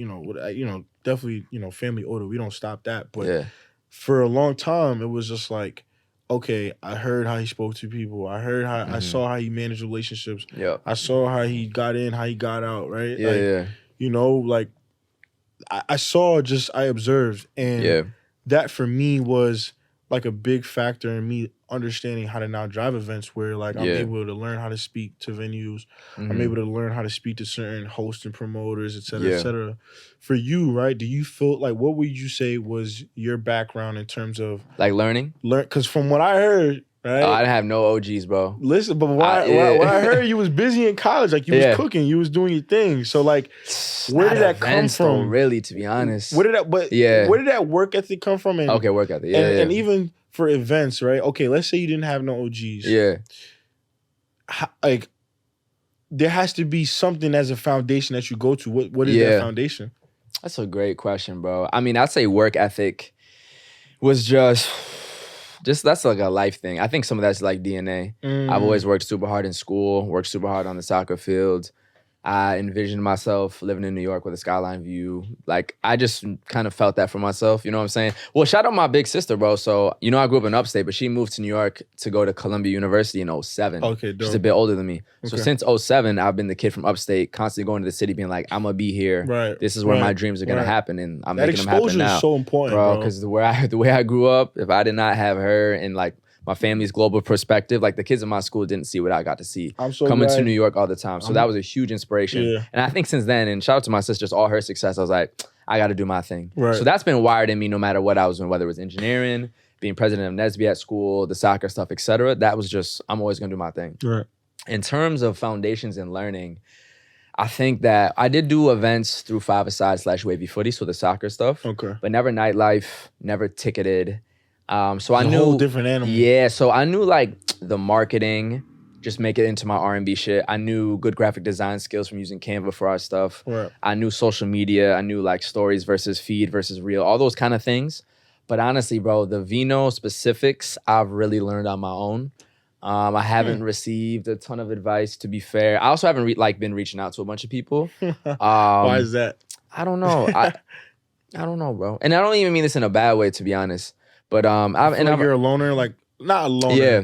Definitely. Family order. We don't stop that. But for a long time, it was just like, okay, I heard how he spoke to people. I heard how I saw how he managed relationships. Yeah. I saw how he got in, how he got out, right? Yeah. I observed. And that for me was like a big factor in me understanding how to now drive events where I'm able to learn how to speak to venues. I'm able to learn how to speak to certain hosts and promoters, et cetera, et cetera. For you, right, do you feel like, what would you say was your background in terms of like learning? Because from what I heard, right? I didn't have no OGs, bro. Listen, but what I heard, you was busy in college. Like, you was cooking, you was doing your thing. So, like, where did that come from? Though, really, to be honest. Where did that work ethic come from? And, work ethic. And even for events, right? Okay, let's say you didn't have no OGs. Yeah. Like, there has to be something as a foundation that you go to. What is that foundation? That's a great question, bro. I mean, I'd say work ethic was just that's like a life thing. I think some of that's like DNA. I've always worked super hard in school, worked super hard on the soccer field. I envisioned myself living in New York with a skyline view. Like, I just kind of felt that for myself, you know what I'm saying? Well, shout out my big sister, bro. So, I grew up in upstate, but she moved to New York to go to Columbia University in 2007. Okay, dope. She's a bit older than me. Okay. So since 2007, I've been the kid from upstate, constantly going to the city being like, I'm going to be here. Right. This is where my dreams are going to happen, and I'm making them happen now. That exposure is so important, bro. Because the way I grew up, if I did not have her and like my family's global perspective, like the kids in my school didn't see what I got to see. I'm so coming glad. to New York all the time. So that was a huge inspiration. Yeah. And I think since then, and shout out to my sisters, all her success, I was like, I got to do my thing. Right. So that's been wired in me no matter what I was doing, whether it was engineering, being president of NSBE at school, the soccer stuff, et cetera. That was just, I'm always going to do my thing. Right. In terms of foundations and learning, I think that I did do events through 5-a-side/wavy footy, so the soccer stuff. Okay. But never nightlife, never ticketed. So I knew a whole different animal. Yeah, so I knew like the marketing, just make it into my R&B shit. I knew good graphic design skills from using Canva for our stuff. Right. I knew social media. I knew like stories versus feed versus reel, all those kind of things. But honestly, bro, the Vino specifics I've really learned on my own. I haven't received a ton of advice, to be fair. I also haven't been reaching out to a bunch of people. Why is that? I don't know. I don't know, bro. And I don't even mean this in a bad way, to be honest. But you're a loner, like not a loner. Yeah,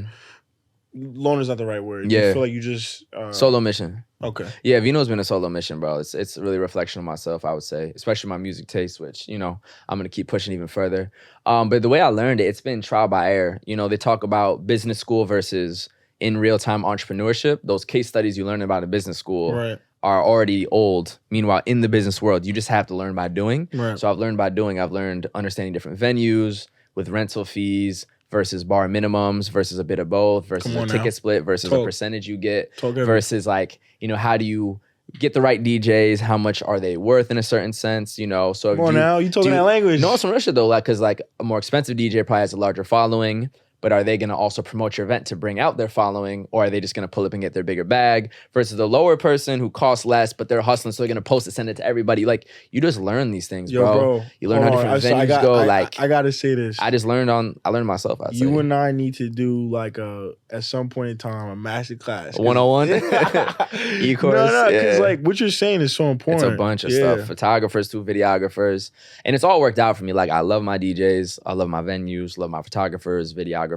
loner's not the right word. Yeah, you feel like you just solo mission. Okay. Yeah, Vino's been a solo mission, bro. It's really a reflection of myself, I would say, especially my music taste, which I'm gonna keep pushing even further. But the way I learned it, it's been trial by error. They talk about business school versus in real time entrepreneurship. Those case studies you learn about in business school. Right. Are already old. Meanwhile, in the business world, you just have to learn by doing. Right. So I've learned by doing. I've learned understanding different venues with rental fees versus bar minimums versus a bit of both versus a ticket split versus a percentage you get versus like, how do you get the right DJs? How much are they worth in a certain sense? So come on now, you talking that language. No, it's from Russia though, because like a more expensive DJ probably has a larger following. But are they going to also promote your event to bring out their following, or are they just going to pull up and get their bigger bag? Versus the lower person who costs less, but they're hustling, so they're going to post it, send it to everybody. Like, you just learn these things, bro. You learn how different venues go. I got to say this. I learned myself. You and I need to do like at some point in time, a master class. 101? E-course? No, because like what you're saying is so important. It's a bunch of stuff. Photographers to videographers. And it's all worked out for me. Like, I love my DJs. I love my venues. Love my photographers, videographers.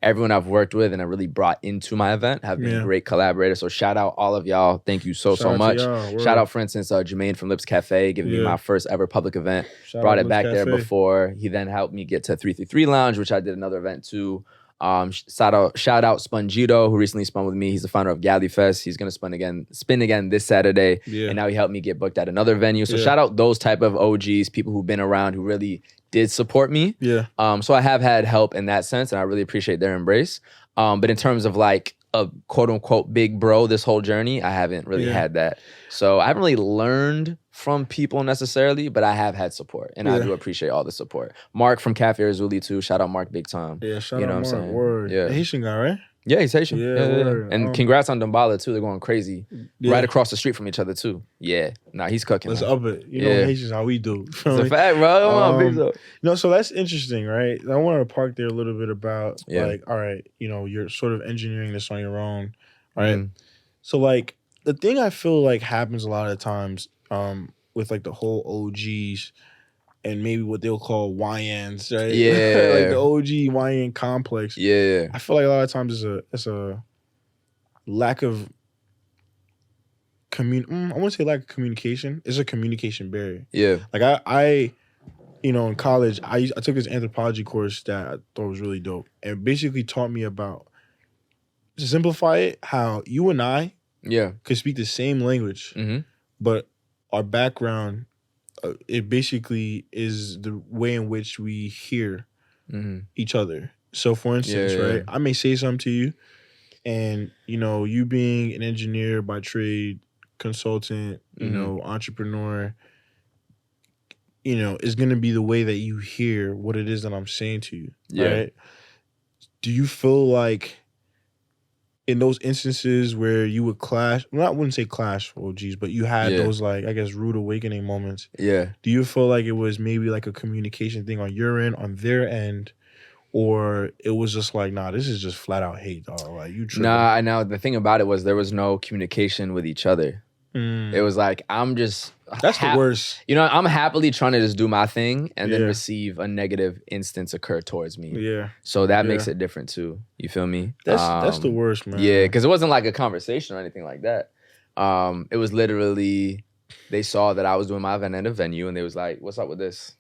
Everyone I've worked with and I really brought into my event have been great collaborators. So shout out all of y'all. Thank you so much. Shout out, for instance, Jermaine from Lips Cafe, giving me my first ever public event. Brought it back there before. He then helped me get to 333 Lounge, which I did another event too. Shout out Spongito, who recently spun with me. He's the founder of Galley Fest. He's gonna spin again this Saturday. And now he helped me get booked at another venue. So shout out those type of OGs, people who've been around who really did support me. So I have had help in that sense, and I really appreciate their embrace. But in terms of like a quote unquote big bro this whole journey, I haven't really had that. So I haven't really learned from people necessarily, but I have had support, and I do appreciate all the support. Mark from Cafe Arizuli too. Shout out Mark big time. Yeah, shout You know out what I'm Mark. saying? Word. Yeah. The Haitian guy, right? Yeah, he's Haitian. Yeah, word. And congrats on Dambala too. They're going crazy. Yeah. Right across the street from each other too. Yeah. Nah, he's cooking. Let's man. up it. You know Haitians how we do. It's a fact, bro. Come on, big up. No, so that's interesting, right? I want to park there a little bit about like, all right, you know, you're sort of engineering this on your own, right? Mm-hmm. So like the thing I feel like happens a lot of times with like the whole OGs and maybe what they'll call YNs, right? Yeah. Like the OG YN complex. Yeah. I feel like a lot of times it's a lack of I want to say lack of communication. It's a communication barrier. Yeah. Like I you know, in college, I took this anthropology course that I thought was really dope. And it basically taught me about, to simplify it, how you and I could speak the same language, but our background, it basically is the way in which we hear each other. So for instance, right, I may say something to you, and, you know, you being an engineer by trade, consultant, you know, entrepreneur, you know, is going to be the way that you hear what it is that I'm saying to you, right? Do you feel like in those instances where you would clash, well, I wouldn't say clash, oh geez, but you had those like, I guess, rude awakening moments. Yeah. Do you feel like it was maybe like a communication thing on your end, on their end, or it was just like, nah, this is just flat out hate, dog. Like you tripping. Nah, I know. The thing about it was there was no communication with each other. It was like, I'm just... That's the worst. You know, I'm happily trying to just do my thing and then receive a negative instance occur towards me. Yeah. So that makes it different too. You feel me? That's the worst, man. Yeah, because it wasn't like a conversation or anything like that. It was literally, they saw that I was doing my event at a venue and they was like, what's up with this?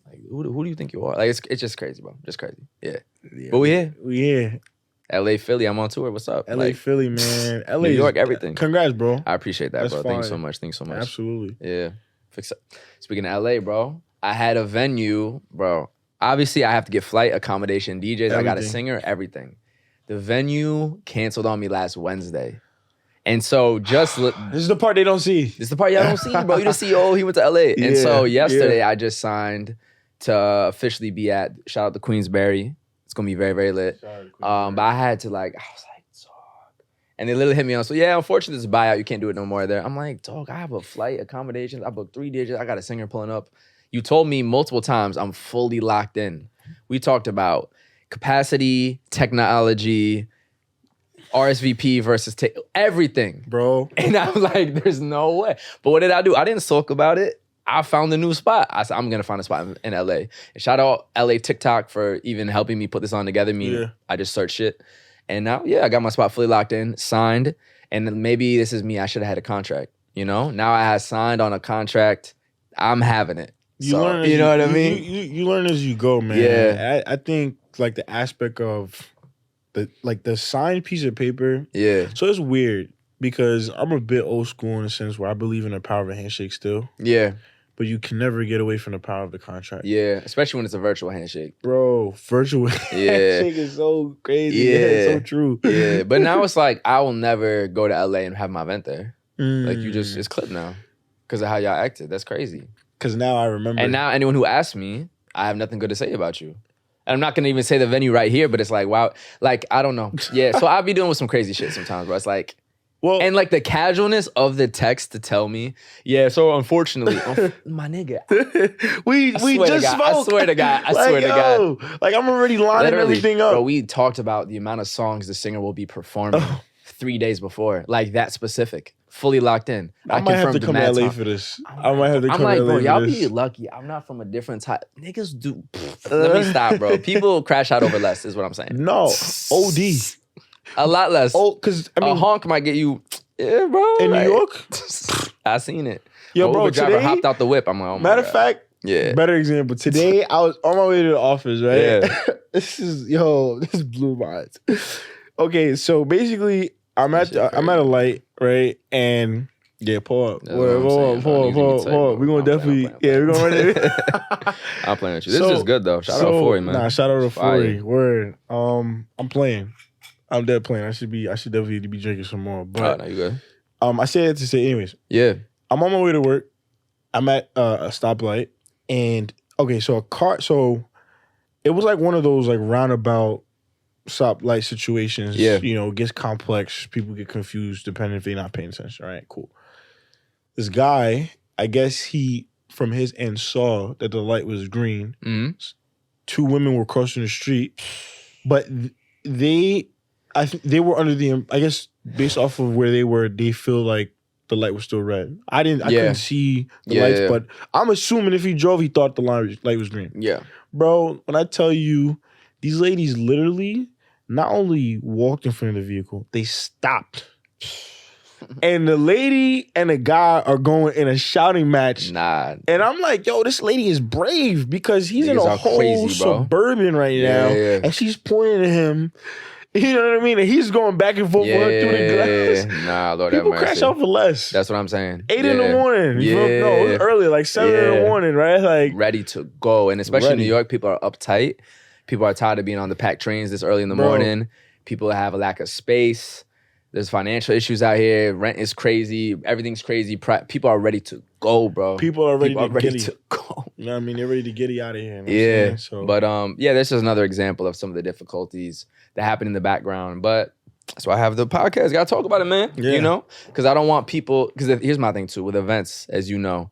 Like, who do you think you are? Like, it's just crazy, bro. Just crazy. Yeah. But we here. We here. LA, Philly, I'm on tour. What's up? LA, Philly, man. LA, New York, everything. Congrats, bro. I appreciate that, bro. Thanks so much. Thanks so much. Absolutely. Yeah. Speaking of LA, bro, I had a venue, bro. Obviously, I have to get flight, accommodation, DJs. Everything. I got a singer, everything. The venue canceled on me last Wednesday. And so just... this is the part they don't see. This is the part y'all don't see, bro. You just see, he went to LA. And so yesterday, I just signed to officially be at, shout out to Queensberry. It's going to be very, very lit. But I had to I was like, dog. And they literally hit me on, so yeah, unfortunately, this is a buyout. You can't do it no more there. I'm like, dog, I have a flight, accommodations. I booked 3 DJs. I got a singer pulling up. You told me multiple times I'm fully locked in. We talked about capacity, technology, RSVP versus everything. Bro. And I was like, there's no way. But what did I do? I didn't sulk about it. I found a new spot. I said, I'm going to find a spot in LA. And shout out LA TikTok for even helping me put this on together. I just searched shit. And now, I got my spot fully locked in, signed. And maybe this is me. I should have had a contract, you know? Now I have signed on a contract. I'm having it. You know what I mean? You learn as you go, man. Yeah. I think like the aspect of the signed piece of paper. Yeah. So it's weird because I'm a bit old school in the sense where I believe in the power of a handshake still. Yeah. But you can never get away from the power of the contract. Yeah, especially when it's a virtual handshake. Bro, virtual handshake is so crazy. Yeah, it's so true. Yeah, but now it's like, I will never go to LA and have my event there. Like, it's clipped now because of how y'all acted. That's crazy. Because now I remember. And now anyone who asks me, I have nothing good to say about you. And I'm not going to even say the venue right here, but it's like, wow. Like, I don't know. Yeah, so I'll be doing with some crazy shit sometimes, bro. It's like... Well, and like the casualness of the text to tell me, so unfortunately, my nigga, we just spoke. I swear to God, I swear to God. Like I'm already lining everything up. Bro, we talked about the amount of songs the singer will be performing 3 days before, like that specific, fully locked in. I might have to come to LA for this. I might have to come to LA for this. Bro, y'all be lucky. I'm not from a different type. Niggas do. Let me stop, bro. People crash out over less, is what I'm saying. No, OD. A lot less. Oh, because I mean, a honk might get you, bro. In New York, I seen it. Yo, bro, Uber driver hopped out the whip. I'm like, oh my matter God. of fact, better example. Today, I was on my way to the office, right? Yeah. This blew my eyes. Okay, so basically, I'm at a light, right? And pull up. Pull up. We're gonna definitely, we're gonna run it. I'm playing with you. This is just good though. Shout out Ofori, man. Nah, shout out Ofori. Word. I'm playing. I'm dead playing. I should definitely be drinking some more. But no, you good. I said it to say anyways. Yeah. I'm on my way to work. I'm at a stoplight, and okay, so it was like one of those like roundabout stoplight situations. Yeah. You know, it gets complex. People get confused depending if they're not paying attention. All right, cool. This guy, I guess he from his end saw that the light was green. Mm-hmm. 2 women were crossing the street, but I think they were under the, I guess based off of where they were, they feel like the light was still red. I couldn't see the lights, but I'm assuming if he drove, he thought the light was green. Yeah. Bro, when I tell you, these ladies literally not only walked in front of the vehicle, they stopped. And the lady and the guy are going in a shouting match. Nah. And I'm like, yo, this lady is brave because he's in a whole crazy, suburban right now. Yeah. And she's pointing at him. You know what I mean? And he's going back and forth with her through the glass. Nah, Lord People have mercy. crash out for less. That's what I'm saying. 8 in the morning. Yeah. No, it was early, like 7 in the morning, right? Like ready to go. And especially in New York, people are uptight. People are tired of being on the packed trains this early in the morning. People have a lack of space. There's financial issues out here. Rent is crazy. Everything's crazy. People are ready to go, bro. People are ready to go. You know what I mean? They're ready to get out of here. You know so. But this is another example of some of the difficulties that happen in the background. But that's why I have the podcast. Got to talk about it, man. Yeah. You know? Because I don't want people... Because here's my thing, too. With events, as you know,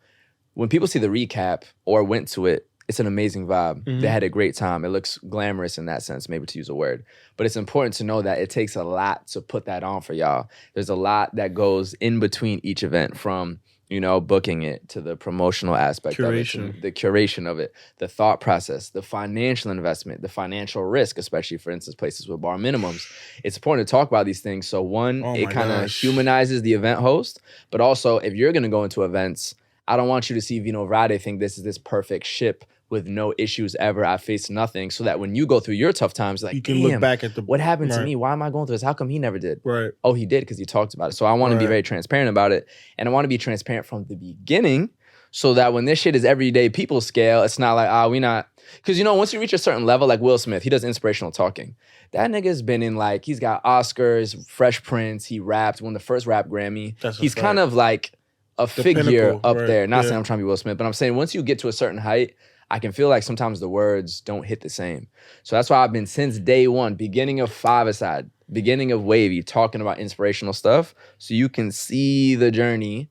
when people see the recap or went to it, it's an amazing vibe. Mm-hmm. They had a great time. It looks glamorous in that sense, maybe to use a word. But it's important to know that it takes a lot to put that on for y'all. There's a lot that goes in between each event, from, you know, booking it to the promotional aspect of it, to the curation of it, the thought process, the financial investment, the financial risk, especially, for instance, places with bar minimums. It's important to talk about these things. So one, it kind of humanizes the event host. But also, if you're going to go into events, I don't want you to see Vino Rade think this is this perfect ship with no issues ever. I faced nothing. So that when you go through your tough times, like, you can look back at what happened to me? Why am I going through this? How come he never did? Right. Oh, he did because he talked about it. So I want to be very transparent about it. And I want to be transparent from the beginning so that when this shit is everyday people scale, it's not like, we not. Because, you know, once you reach a certain level, like Will Smith, he does inspirational talking. That nigga's been in, like, he's got Oscars, Fresh Prince, he rapped, won the first rap Grammy. He's kind of like a figure pinnacle, up there. Not saying I'm trying to be Will Smith, but I'm saying once you get to a certain height, I can feel like sometimes the words don't hit the same. So that's why I've been, since day one, beginning of Five-A-Side, beginning of Wavy, talking about inspirational stuff so you can see the journey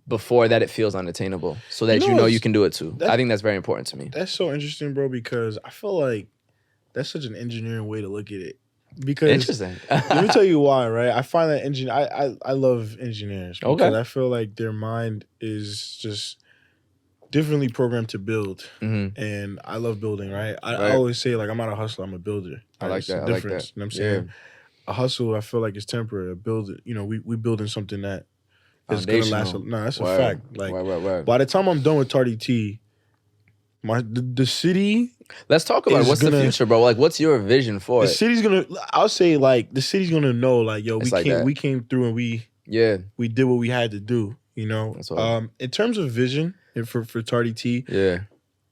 before that it feels unattainable, so that you know you can do it too. I think that's very important to me. That's so interesting, bro, because I feel like that's such an engineering way to look at it. Because interesting. Let me tell you why, right? I find that I love engineers because I feel like their mind is just differently programmed to build. Mm-hmm. And I love building, right? I always say, like, I'm not a hustler, I'm a builder. I like that. Difference. You know what I'm saying? A hustle, I feel like, is temporary. A build, you know, we building something that is gonna last. No, that's a fact. Like, by the time I'm done with Tardy Tee, the city. Let's talk about what's the future, bro. Like, what's your vision for it? The city's gonna. I'll say, like, the city's gonna know, like, yo, we came through and we did what we had to do. You know, in terms of vision and for Tardy Tee,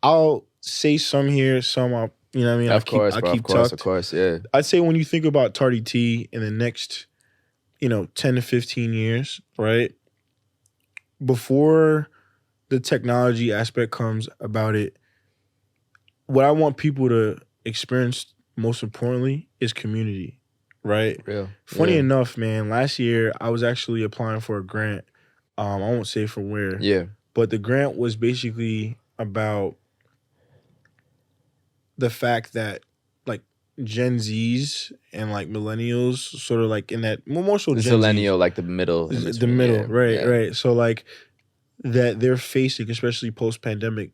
I'll say some here, some up. You know what I mean? Of course, yeah. I'd say when you think about Tardy Tee in the next, 10 to 15 years, right? Before the technology aspect comes about it, what I want people to experience most importantly is community, right? Real. Funny enough, man, last year I was actually applying for a grant. I won't say from where. Yeah. But the grant was basically about the fact that, like, Gen Zs and, like, millennials, sort of like in that, more so Gen millennial, like the middle. The middle, right. So, like, that they're facing, especially post-pandemic,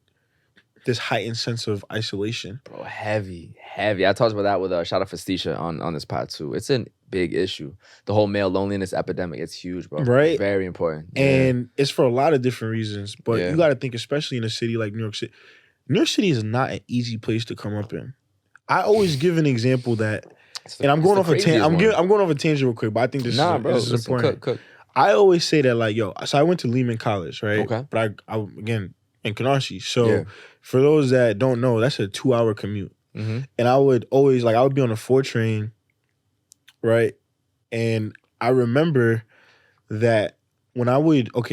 this heightened sense of isolation. Bro, heavy. I talked about that with shout out Festisha on this pod too. It's a big issue. The whole male loneliness epidemic, it's huge, bro. Right? Very important. And it's for a lot of different reasons. But you got to think, especially in a city like New York City. New York City is not an easy place to come up in. I always give an example that, and I'm going off a tangent. I'm going off a tangent real quick, but I think this is important. Cook. I always say that, like, yo, so I went to Lehman College, right? Okay. But I again, in Canarsie. So for those that don't know, that's a 2-hour commute. Mm-hmm. And I would always, like, I would be on a 4 train, right? And I remember that when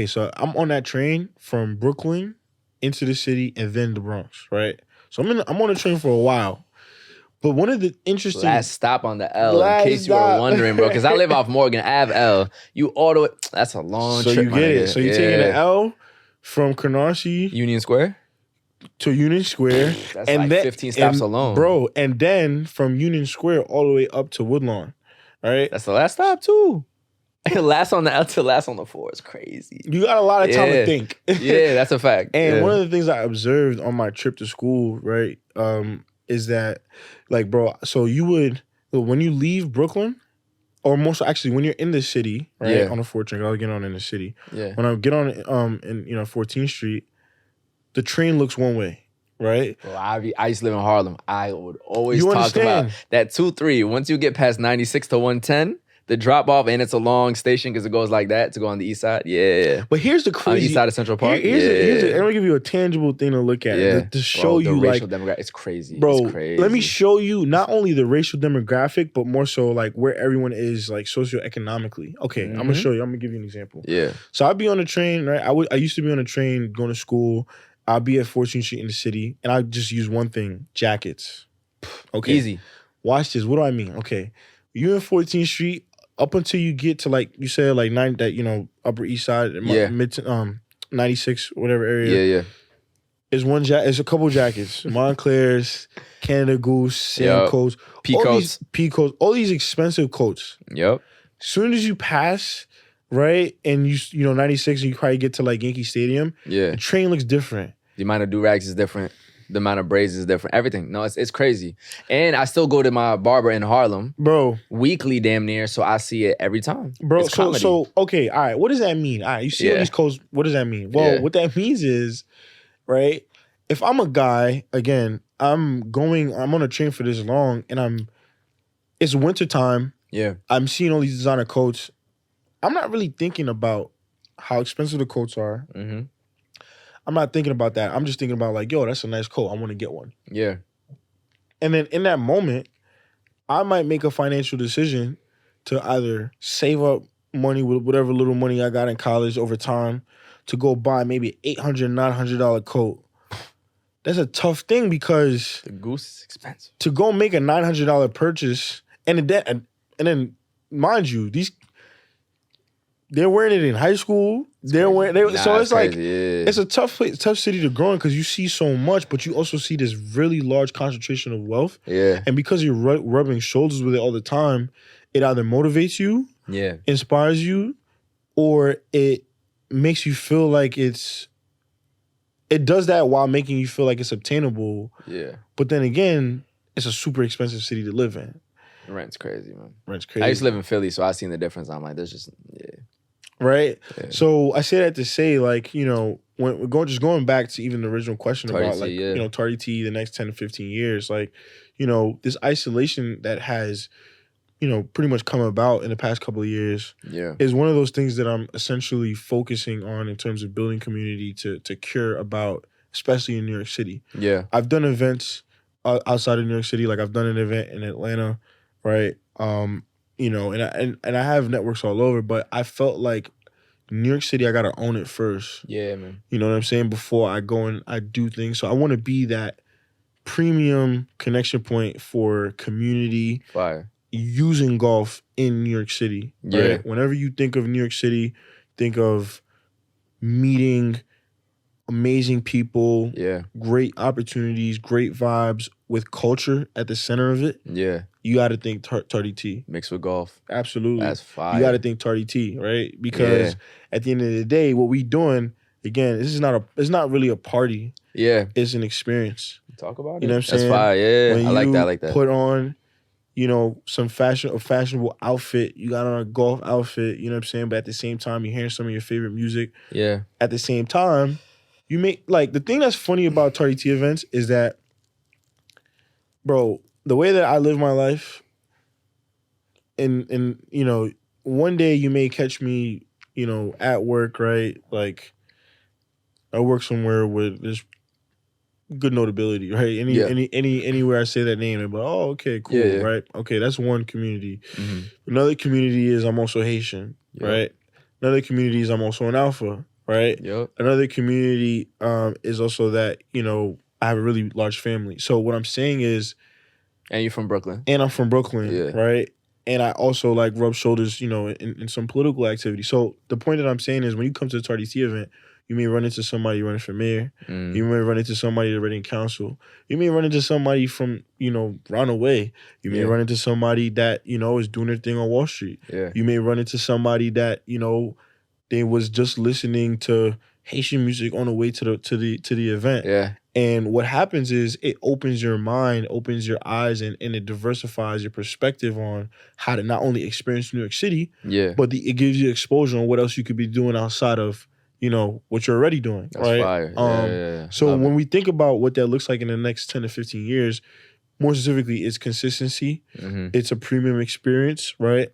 so I'm on that train from Brooklyn into the city and then the Bronx, right? So I'm on the train for a while. But one of the interesting last stop on the L, in case you were wondering, bro, because I live off Morgan Ave L. You all the way. That's a long trip. So you get it. So you're taking the L from Canarsie Union Square to Union Square. That's and like 15 stops alone, bro. And then from Union Square all the way up to Woodlawn, right? That's the last stop too. Last on the L to last on the 4 is crazy. You got a lot of time to think. Yeah, that's a fact. And one of the things I observed on my trip to school, right, is that, like, bro, so when you leave Brooklyn, or most actually when you're in the city, right, on the 4th train, I'll get on in the city. Yeah. When I get on in 14th Street, the train looks one way, right? Bro, I used to live in Harlem. I would always talk about that 2-3. Once you get past 96 to 110, the drop off, and it's a long station because it goes like that to go on the east side. Yeah. But here's the crazy. On the east side of Central Park. I'm gonna give you a tangible thing to look at. To show you the racial demographic. It's crazy. Bro, it's crazy. Let me show you not only the racial demographic, but more so like where everyone is like socioeconomically. Okay, I'm gonna show you. I'm gonna give you an example. Yeah. So I'd be on the train, right? I used to be on a train going to school. I'll be at 14th Street in the city, and I just use one thing: jackets. Okay. Easy. Watch this. What do I mean? Okay. You in 14th Street. Up until you get to like you said like Upper East Side, mid 96 whatever area. Yeah. It's a couple jackets, Montclairs, Canada Goose, Sam coats, Peacoats, all these expensive coats. Yep. As soon as you pass, right, and you 96 and you probably get to like Yankee Stadium. Yeah. The train looks different. The amount of do-rags is different. The amount of braids is different. Everything. No, it's crazy. And I still go to my barber in Harlem. Bro. Weekly damn near, so I see it every time. Bro, so okay, all right. What does that mean? All right, you see all these codes, what does that mean? Well, what that means is, right, if I'm a guy, again, I'm on a train for this long and it's wintertime. Yeah. I'm seeing all these designer coats. I'm not really thinking about how expensive the coats are. Mm-hmm. I'm not thinking about that. I'm just thinking about like, yo, that's a nice coat. I want to get one. Yeah. And then in that moment, I might make a financial decision to either save up money with whatever little money I got in college over time to go buy maybe $800, $900 coat. That's a tough thing because the goose is expensive. To go make a $900 purchase and then mind you, they're wearing it in high school. So it's like it's a tough city to grow in because you see so much, but you also see this really large concentration of wealth. Yeah. And because you're rubbing shoulders with it all the time, it either motivates you, inspires you, or it makes you feel like it does that while making you feel like it's obtainable. Yeah. But then again, it's a super expensive city to live in. Rent's crazy, man. Rent's crazy. I used to live in Philly, so I seen the difference. I'm like, there's just Right? Yeah. So I say that to say, like, when we're going back to even the original question Tardy about, Tee, like, Tardy Tee, the next 10 to 15 years, like, this isolation that has, pretty much come about in the past couple of years is one of those things that I'm essentially focusing on in terms of building community to cure about, especially in New York City. Yeah. I've done events outside of New York City. Like, I've done an event in Atlanta, right? And I have networks all over, but I felt like New York City, I gotta own it first. Yeah, man. You know what I'm saying? Before I go and I do things. So I want to be that premium connection point for community using golf in New York City. Right? Yeah. Whenever you think of New York City, think of meeting amazing people, great opportunities, great vibes with culture at the center of it. Yeah. You got to think Tardy Tee. Mixed with golf. Absolutely. That's fire. You got to think Tardy Tee, right? Because at the end of the day, what we doing, again, it's not really a party. Yeah. It's an experience. Talk about it. You know what I'm saying? That's fire. Yeah. When I like that. Put on, some fashionable outfit. You got on a golf outfit, you know what I'm saying? But at the same time, you're hearing some of your favorite music. Yeah. At the same time, you make, like, the thing that's funny about Tardy Tee events is that, bro, the way that I live my life, and one day you may catch me, at work, right? Like, I work somewhere with this good notability, right? Anywhere I say that name, they're like, oh, okay, cool, right? Okay, that's one community. Mm-hmm. Another community is I'm also Haitian, right? Another community is I'm also an alpha, right? Yep. Another community is also that, I have a really large family. So what I'm saying is, and you're from Brooklyn. And I'm from Brooklyn, right? And I also like rub shoulders, in some political activity. So the point that I'm saying is when you come to the Tardy Tee event, you may run into somebody running for mayor. You may run into somebody running in council. You may run into somebody from, run away. You may run into somebody that, is doing their thing on Wall Street. Yeah. You may run into somebody that, they was just listening to Haitian music on the way to the event. Yeah. And what happens is it opens your mind, opens your eyes, and it diversifies your perspective on how to not only experience New York City, but it gives you exposure on what else you could be doing outside of, what you're already doing. That's right? fire. Yeah. So when we think about what that looks like in the next 10 to 15 years, more specifically, it's consistency. It's a premium experience, right?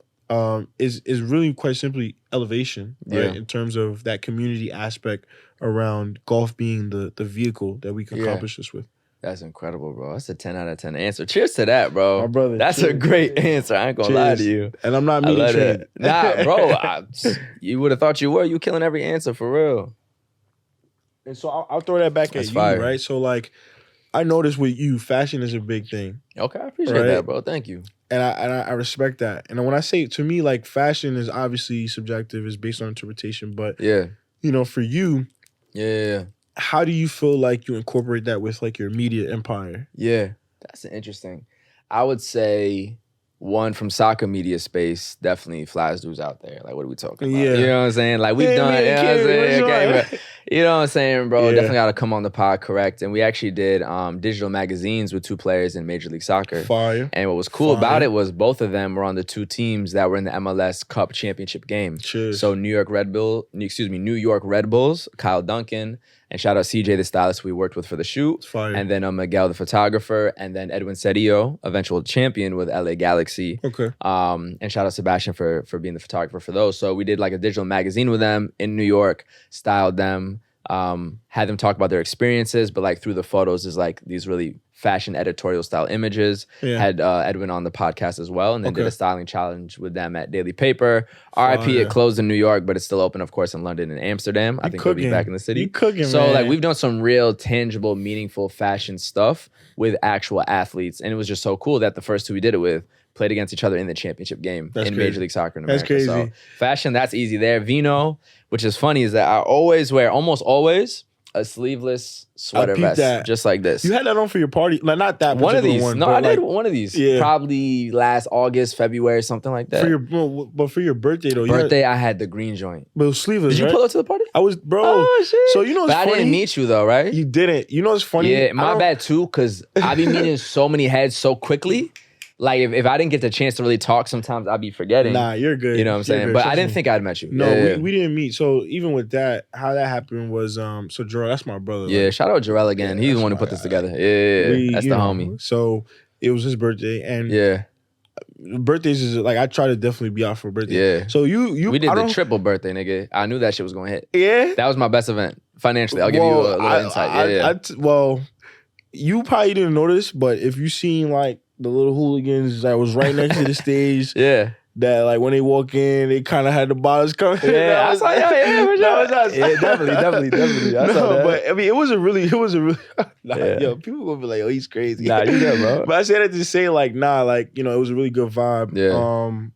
Is really quite simply elevation, right? In terms of that community aspect around golf being the vehicle that we can accomplish this with. That's incredible, bro. That's a 10 out of 10 answer. Cheers to that, bro. My brother. That's a great answer. I ain't gonna lie to you. And I'm not media trained. Nah, bro. You would have thought you were. You killing every answer for real. And so I'll throw that back at you, fire. Right? So like, I noticed with you, fashion is a big thing. Okay, I appreciate that, bro. Thank you. And I respect that. And when I say, to me, like, fashion is obviously subjective, it's based on interpretation. But, for you, how do you feel like you incorporate that with, like, your media empire? Yeah, that's interesting. I would say one from soccer media space, definitely flies dudes out there. Like, what are we talking about? You know what I'm saying? Like, we've done, you know what I'm saying, bro? Definitely got to come on the pod, correct? And we actually did digital magazines with 2 players in Major League Soccer. Fire. And what was cool about it was both of them were on the 2 teams that were in the MLS Cup championship game. Cheers. So New York Red Bulls, Kyle Duncan, and shout out CJ, the stylist we worked with for the shoot. Fire. And then Miguel, the photographer, and then Edwin Cedillo, eventual champion with LA Galaxy. Okay. And shout out Sebastian for being the photographer for those. So we did like a digital magazine with them in New York, styled them, had them talk about their experiences, but like through the photos is like these really fashion editorial style images. Had Edwin on the podcast as well, and then did a styling challenge with them at Daily Paper. RIP, it closed in New York, but it's still open, of course, in London and Amsterdam. I think we'll be back in the city. You cooking, so man. like we've done some real tangible, meaningful fashion stuff with actual athletes, and it was just so cool that the first 2 we did it with played against each other in the championship game Major League Soccer in America. That's crazy. So fashion, that's easy there. Vino, which is funny, is that I always wear, almost always, a sleeveless sweater vest, just like this. You had that on for your party? Like, not that one of these. one, no, I did one of these. Probably last August, February, something like that. But for your birthday, though. I had the green joint. But it was sleeveless, Did you pull up to the party? I was, bro. Oh, shit. So, you know what's funny? I didn't meet you, though, right? You didn't. You know what's funny? Yeah, my bad, too, because I be meeting so many heads so quickly. Like, if I didn't get the chance to really talk, sometimes I'd be forgetting. Nah, you're good. You know what I'm saying? But I didn't think I'd met you. No, we didn't meet. So even with that, how that happened was, so Jarrell, that's my brother. Yeah, shout out Jarrell again. He's the one who put this together. Yeah, that's the homie. So it was his birthday, and birthdays is like, I try to definitely be out for a birthday. Yeah. So we did the triple birthday, nigga. I knew that shit was gonna hit. Yeah. That was my best event financially. I'll give you a little insight. Well, you probably didn't notice, but if you seen like the little hooligans that was right next to the stage, that like when they walk in, they kind of had the bottles coming. Yeah, I saw that was us. Yeah, definitely. I saw that. But I mean, it was a really. Yo, people gonna be like, "Oh, he's crazy." Nah, you good, bro. But I said that to say like, nah, like, it was a really good vibe. Yeah.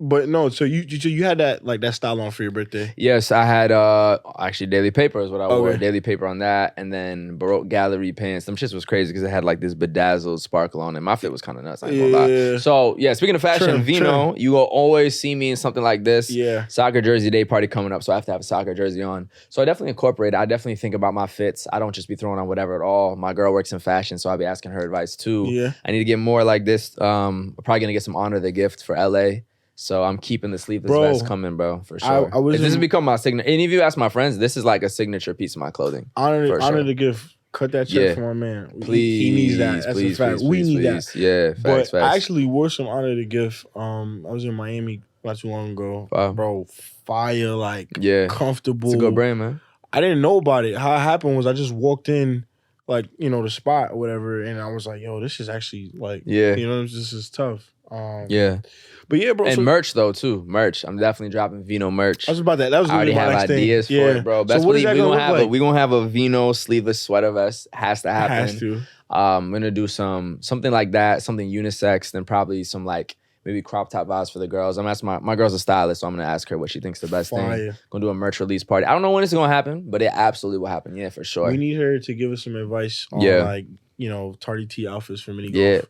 But no, so you had that like that style on for your birthday? Yes, I had actually Daily Paper is what I wore. Daily Paper on that, and then Baroque Gallery pants. Them shits was crazy because it had like this bedazzled sparkle on it. My fit was kind of nuts. I ain't gonna lie. So yeah, speaking of fashion, Vino, you will always see me in something like this. Yeah. Soccer jersey day party coming up, so I have to have a soccer jersey on. So I definitely incorporate it. I definitely think about my fits. I don't just be throwing on whatever at all. My girl works in fashion, so I'll be asking her advice too. Yeah. I need to get more like this. I'm probably gonna get some Honor the Gift for LA. So I'm keeping the sleeveless vest coming, bro, for sure. This has become my signature. Any of you ask my friends, this is like a signature piece of my clothing. Honor the Gift. Cut that check for my man. Please. He needs that. That's a fact. We need that. Yeah, facts. I actually wore some Honor the Gift. I was in Miami not too long ago. Wow. Bro, fire, like, comfortable. It's a good brand, man. I didn't know about it. How it happened was I just walked in, like, the spot or whatever, and I was like, yo, this is actually, like, this is tough. Yeah. But yeah, bro. And merch though too. Merch. I'm definitely dropping Vino merch. I was about that. That was I already my have next ideas thing. for it, bro. Best so what is believe that we gonna gonna look like? we gonna have a Vino sleeveless sweater vest. Has to happen. Has to. I'm gonna do something like that, something unisex, then probably some like maybe crop top vibes for the girls. I'm asking my girl's a stylist, so I'm gonna ask her what she thinks the best thing. Gonna do a merch release party. I don't know when it's gonna happen, but it absolutely will happen. Yeah, for sure. We need her to give us some advice on like, Tardy Tee outfits for mini golf. Yeah.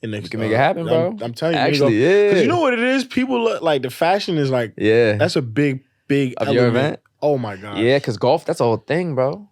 And we can make it happen, bro. I'm telling you, actually, yeah. Because you know what it is? People look like the fashion is like, that's a big of element. Your event. Oh my god. Yeah, because golf, that's a whole thing, bro.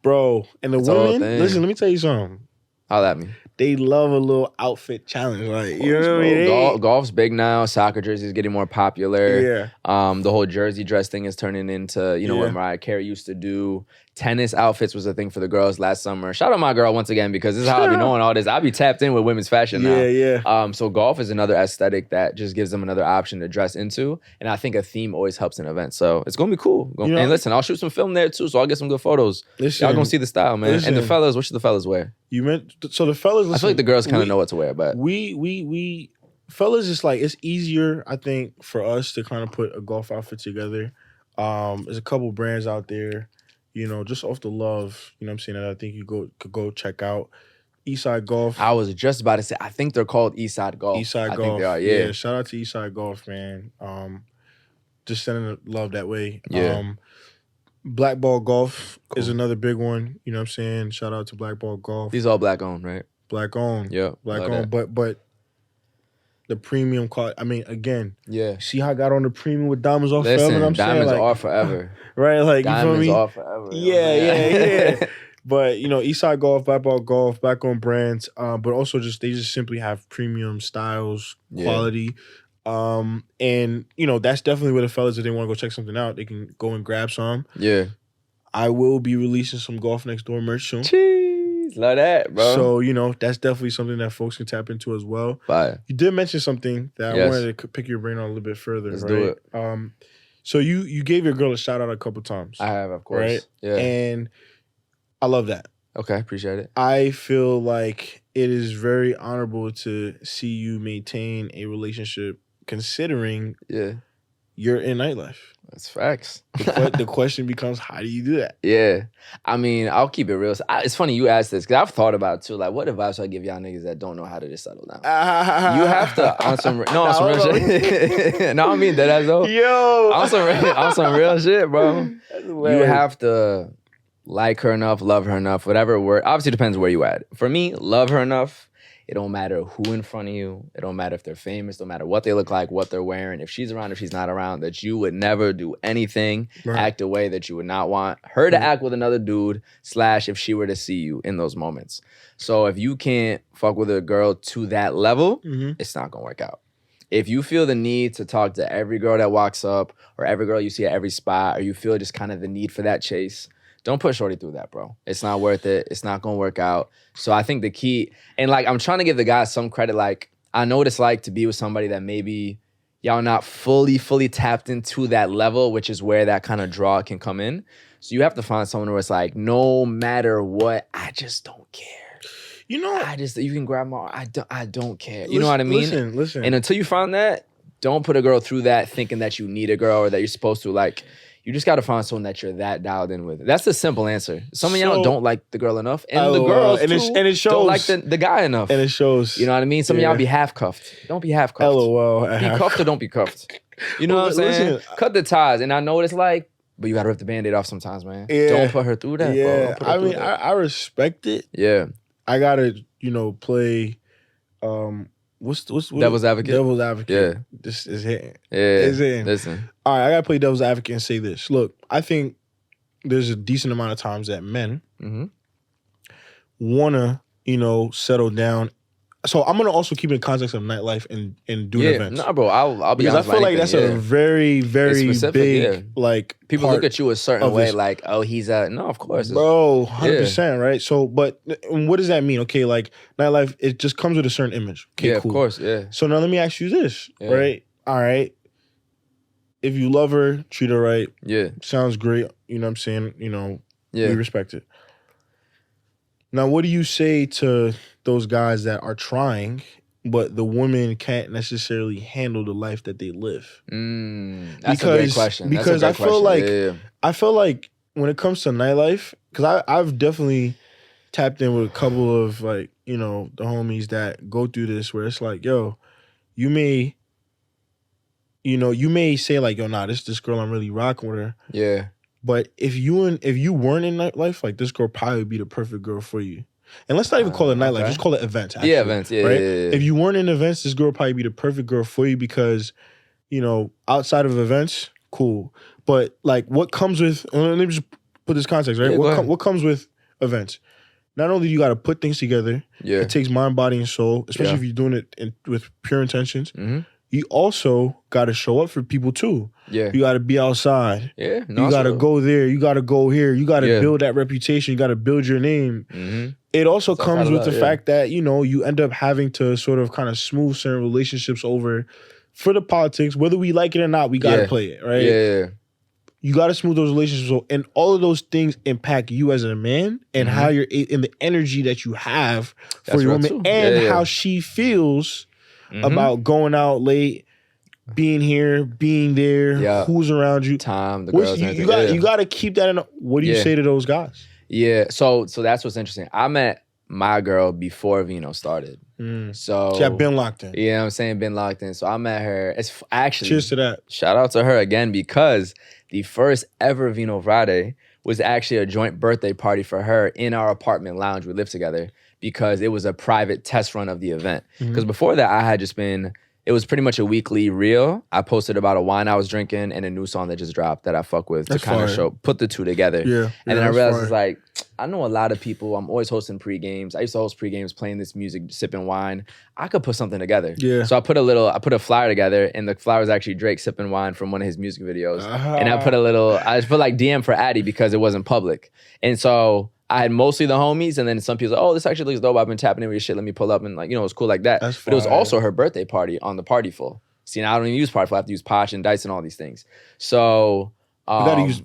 And the women, listen, let me tell you something. Holla at me. They love a little outfit challenge, like you know what I mean. Golf's big now. Soccer jerseys getting more popular. Yeah. The whole jersey dress thing is turning into what Mariah Carey used to do. Tennis outfits was a thing for the girls last summer. Shout out my girl once again because this is how I be knowing all this. I be tapped in with women's fashion now. Yeah. So golf is another aesthetic that just gives them another option to dress into, and I think a theme always helps an event. So it's gonna be cool. And listen, I'll shoot some film there too, so I'll get some good photos. Y'all gonna see the style, man. And the fellas, what should the fellas wear? You meant so the fellas. Listen, I feel like the girls kind of know what to wear, but we fellas, it's like it's easier, I think, for us to kind of put a golf outfit together. There's a couple brands out there, just off the love, what I'm saying, that I think you could go check out. Eastside Golf. I was just about to say, I think they're called Eastside Golf. Eastside Golf. I think they are, yeah. Shout out to Eastside Golf, man. Just sending love that way. Yeah. Black Ball Golf is another big one. You know what I'm saying? Shout out to Black Ball Golf. These all black owned, right? Black owned. Yeah. Black owned. But the premium quality, I mean, again, yeah. See how I got on the premium with diamonds off forever? I'm diamonds saying? are forever. Right? Like, diamonds you feel me? are forever. Yeah. But, Eastside Golf, Black Ball Golf, black owned brands, but also they just simply have premium styles, quality. And that's definitely where the fellas, if they want to go check something out, they can go and grab some. Yeah. I will be releasing some Golf Next Door merch soon. Jeez, love that, bro. So, that's definitely something that folks can tap into as well. Fire. You did mention something that I wanted to pick your brain on a little bit further. Let's do it. So you gave your girl a shout out a couple times. I have, of course. Right? Yeah. And I love that. Okay, appreciate it. I feel like it is very honorable to see you maintain a relationship considering you're in nightlife. That's facts. The question becomes, how do you do that? Yeah. I mean, I'll keep it real. It's funny you asked this because I've thought about it too. Like, what advice would I give y'all niggas that don't know how to just settle down? You have to, on some real shit. No, I mean that though. Yo. On some real shit, bro. You have to like her enough, love her enough, whatever word. Obviously, depends where you at. For me, love her enough. It don't matter who in front of you. It don't matter if they're famous. Don't matter what they look like, what they're wearing. If she's around, if she's not around, that you would never do anything, act a way that you would not want her to act with another dude, / if she were to see you in those moments. So if you can't fuck with a girl to that level, it's not going to work out. If you feel the need to talk to every girl that walks up or every girl you see at every spot, or you feel just kind of the need for that chase, don't put shorty through that, bro. It's not worth it. It's not going to work out. So I think the key, and like I'm trying to give the guys some credit. Like I know what it's like to be with somebody that maybe y'all not fully tapped into that level, which is where that kind of draw can come in. So you have to find someone where it's like, no matter what, I just don't care. You can grab my, I don't care. You know what I mean? Listen. And until you find that, don't put a girl through that thinking that you need a girl or that you're supposed to. Like, you just got to find someone that you're that dialed in with. That's the simple answer. Some of y'all don't like the girl enough. And the girls, it shows. Don't like the guy enough. And it shows. You know what I mean? Some of y'all be half-cuffed. Don't be half-cuffed. LOL. Be cuffed or don't be cuffed. You know what I'm saying? Listen, cut the ties. And I know what it's like, but you got to rip the Band-Aid off sometimes, man. Yeah. Don't put her through that, bro. I mean, I respect it. Yeah. I got to, play... What's Devil's Advocate? Devil's Advocate. Yeah. This is hitting. Yeah. It's hitting. Listen. All right, I got to play Devil's Advocate and say this. Look, I think there's a decent amount of times that men want to, settle down. So I'm going to also keep in context of nightlife and doing events. Nah, bro, I'll be because honest. I feel like that's a very, very big, like, people look at you a certain way, like, oh, he's a... No, of course. Bro, 100%, right? So, but what does that mean? Okay, like, nightlife, it just comes with a certain image. Okay, yeah, cool. Of course, yeah. So now let me ask you this, right? All right. If you love her, treat her right. Yeah. Sounds great. You know what I'm saying? We respect it. Now, what do you say to those guys that are trying but the woman can't necessarily handle the life that they live. That's a great question. Because I feel like when it comes to nightlife, because I've definitely tapped in with a couple of like, you know, the homies that go through this where it's like, yo, you may say like, yo, nah, this girl, I'm really rocking with her. Yeah. But if you weren't in nightlife, like this girl probably would be the perfect girl for you. And let's not even call it nightlife, just call it events. Actually, events. Yeah, right. Yeah. If you weren't in events, this girl would probably be the perfect girl for you because, you know, outside of events, cool. But like, what comes with? Let me just put this context, right? Yeah, what comes with events? Not only do you got to put things together, it takes mind, body, and soul, especially if you're doing it with pure intentions. Mm-hmm. You also got to show up for people too. Yeah. You got to be outside. Yeah. No, you got to go there. You got to go here. You got to build that reputation. You got to build your name. Mm-hmm. It also comes with the fact that, you know, you end up having to sort of kind of smooth certain relationships over for the politics. Whether we like it or not, we got to play it, right? Yeah. You got to smooth those relationships. And all of those things impact you as a man and how you're in the energy that you have for your woman and how she feels about going out late, being here, being there, who's around you. Time, the girls, you got to keep that in. What do you say to those guys? Yeah, so that's what's interesting. I met my girl before Vino started. So she had been locked in. Yeah, I'm saying been locked in. So I met her. It's actually, cheers to that. Shout out to her again, because the first ever Vino Friday was actually a joint birthday party for her in our apartment lounge. We lived together because it was a private test run of the event. Because before that, I had just been, it was pretty much a weekly reel. I posted about a wine I was drinking and a new song that just dropped that I fuck with to kind of put the two together. Yeah. And then I realized it's like, I know a lot of people. I'm always hosting pre-games. I used to host pre-games, playing this music, sipping wine. I could put something together. Yeah. So I put a flyer together, and the flyer was actually Drake sipping wine from one of his music videos. And I just put like DM for Addy because it wasn't public. And so I had mostly the homies, and then some people like, oh, this actually looks dope. I've been tapping in with your shit. Let me pull up, and like, you know, it was cool like that. That's but it was also her birthday party on the Partyful. See, now I don't even use Partyful. I have to use Potch and Dice and all these things. So you gotta use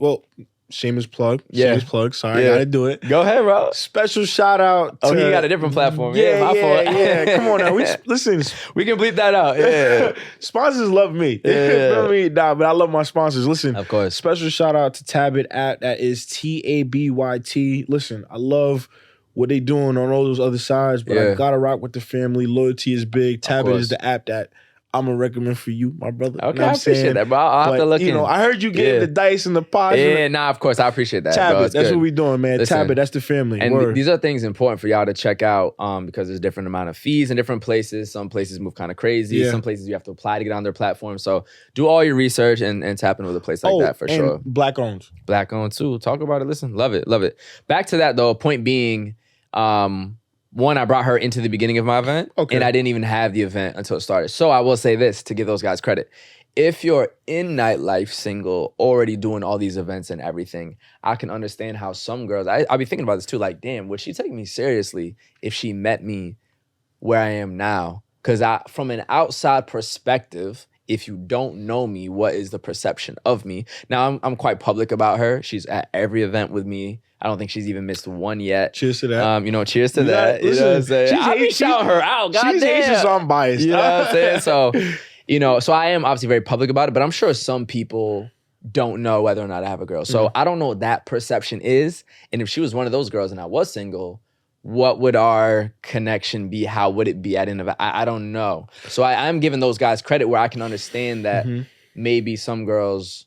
shameless plug. Shameless plug. Sorry, I gotta do it. Go ahead, bro. Special shout out to... Oh, he got a different platform. Yeah. Come on now. Listen. We can bleep that out. Yeah. Sponsors love me. Yeah. Nah, but I love my sponsors. Listen. Of course. Special shout out to Tabit app. That is TABYT. Listen, I love what they doing on all those other sides, but I gotta rock with the family. Loyalty is big. Tabit is the app that I'm gonna recommend for you, my brother. Okay, you know I appreciate that, bro. I'll have to look in. You know, I heard you getting the dice and the pods. Yeah, nah, of course, I appreciate that. Tabit, bro. that's what we doing, man. Listen, Tabit, that's the family. And these are things important for y'all to check out because there's different amount of fees in different places. Some places move kind of crazy. Yeah. Some places you have to apply to get on their platform. So do all your research and tap in with a place like that for sure. Black owned. Black owned too. Talk about it. Listen, love it. Back to that though, point being, one, I brought her into the beginning of my event, and I didn't even have the event until it started. So I will say this to give those guys credit. If you're in nightlife single, already doing all these events and everything, I can understand how some girls, I'll be thinking about this too, like, damn, would she take me seriously if she met me where I am now? Because from an outside perspective, if you don't know me, what is the perception of me? Now, I'm quite public about her. She's at every event with me. I don't think she's even missed one yet. Cheers to that. Cheers to that. Listen, you know what I'm saying? I be shouting her out. Goddamn. She's Asian, so I'm biased. You know what I'm saying? So, so I am obviously very public about it, but I'm sure some people don't know whether or not I have a girl. So I don't know what that perception is. And if she was one of those girls and I was single, what would our connection be? How would it be at an event? I don't know. So I'm giving those guys credit where I can understand that maybe some girls,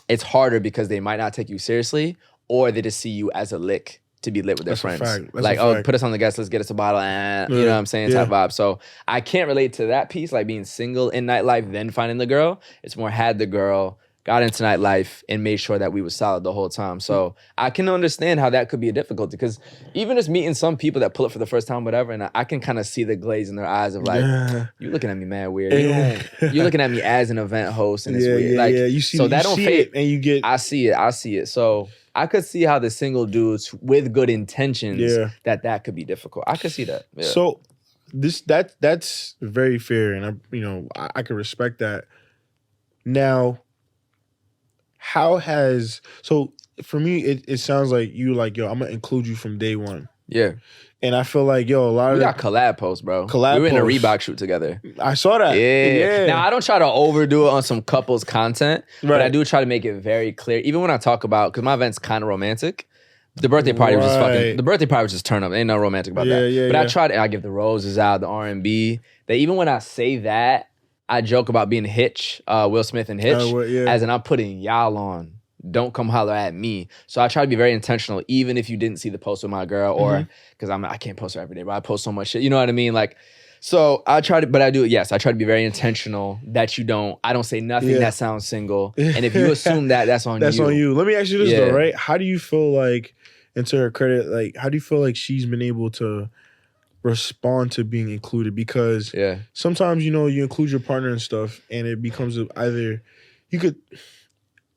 it's harder because they might not take you seriously, or they just see you as a lick to be lit with their friends. Like, put us on the guest, let's get us a bottle, you know what I'm saying, type vibe. So I can't relate to that piece, like being single in nightlife, then finding the girl. It's more had the girl, got into nightlife, and made sure that we were solid the whole time. So I can understand how that could be a difficulty, because even just meeting some people that pull up for the first time, whatever, and I can kind of see the glaze in their eyes of like, you looking at me mad weird. You're looking at me as an event host, and it's weird. Like, you see, so that don't fade, and you get. I see it. So I could see how the single dudes with good intentions that could be difficult. I could see that. Yeah. So that's very fair, and I can respect that. Now, so for me, it sounds like you like, yo, I'm gonna include you from day one. Yeah. And I feel like, yo, a lot We of got collab posts, bro. Collab we were in a posts. Reebok shoot together. I saw that. Yeah. Now, I don't try to overdo it on some couples content, but I do try to make it very clear. Even when I talk about, because my event's kind of romantic, the birthday party was just fucking, the birthday party was just turn up. Ain't no romantic about that. But I try to, I give the roses out, the R&B. That even when I say that, I joke about being Hitch, Will Smith and Hitch, as in I'm putting y'all on. Don't come holler at me. So I try to be very intentional, even if you didn't see the post with my girl, or because I can't post her every day, but I post so much shit. You know what I mean? Like, so I try to, but I do it. Yes, I try to be very intentional that I don't say nothing that sounds single. And if you assume that, that's on you. That's on you. Let me ask you this though, right? How do you feel like, and to her credit, like, how do you feel like she's been able to respond to being included? Because sometimes, you include your partner and stuff, and it becomes either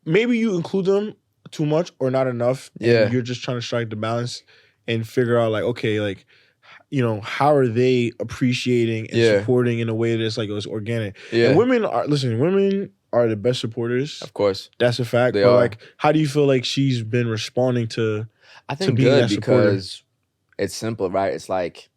maybe you include them too much or not enough. And you're just trying to strike the balance and figure out, like, okay, like, how are they appreciating and supporting in a way that's like it's organic? And women are the best supporters. Of course. That's a fact. But like, how do you feel like she's been responding to I think good because it's simple, right? It's like,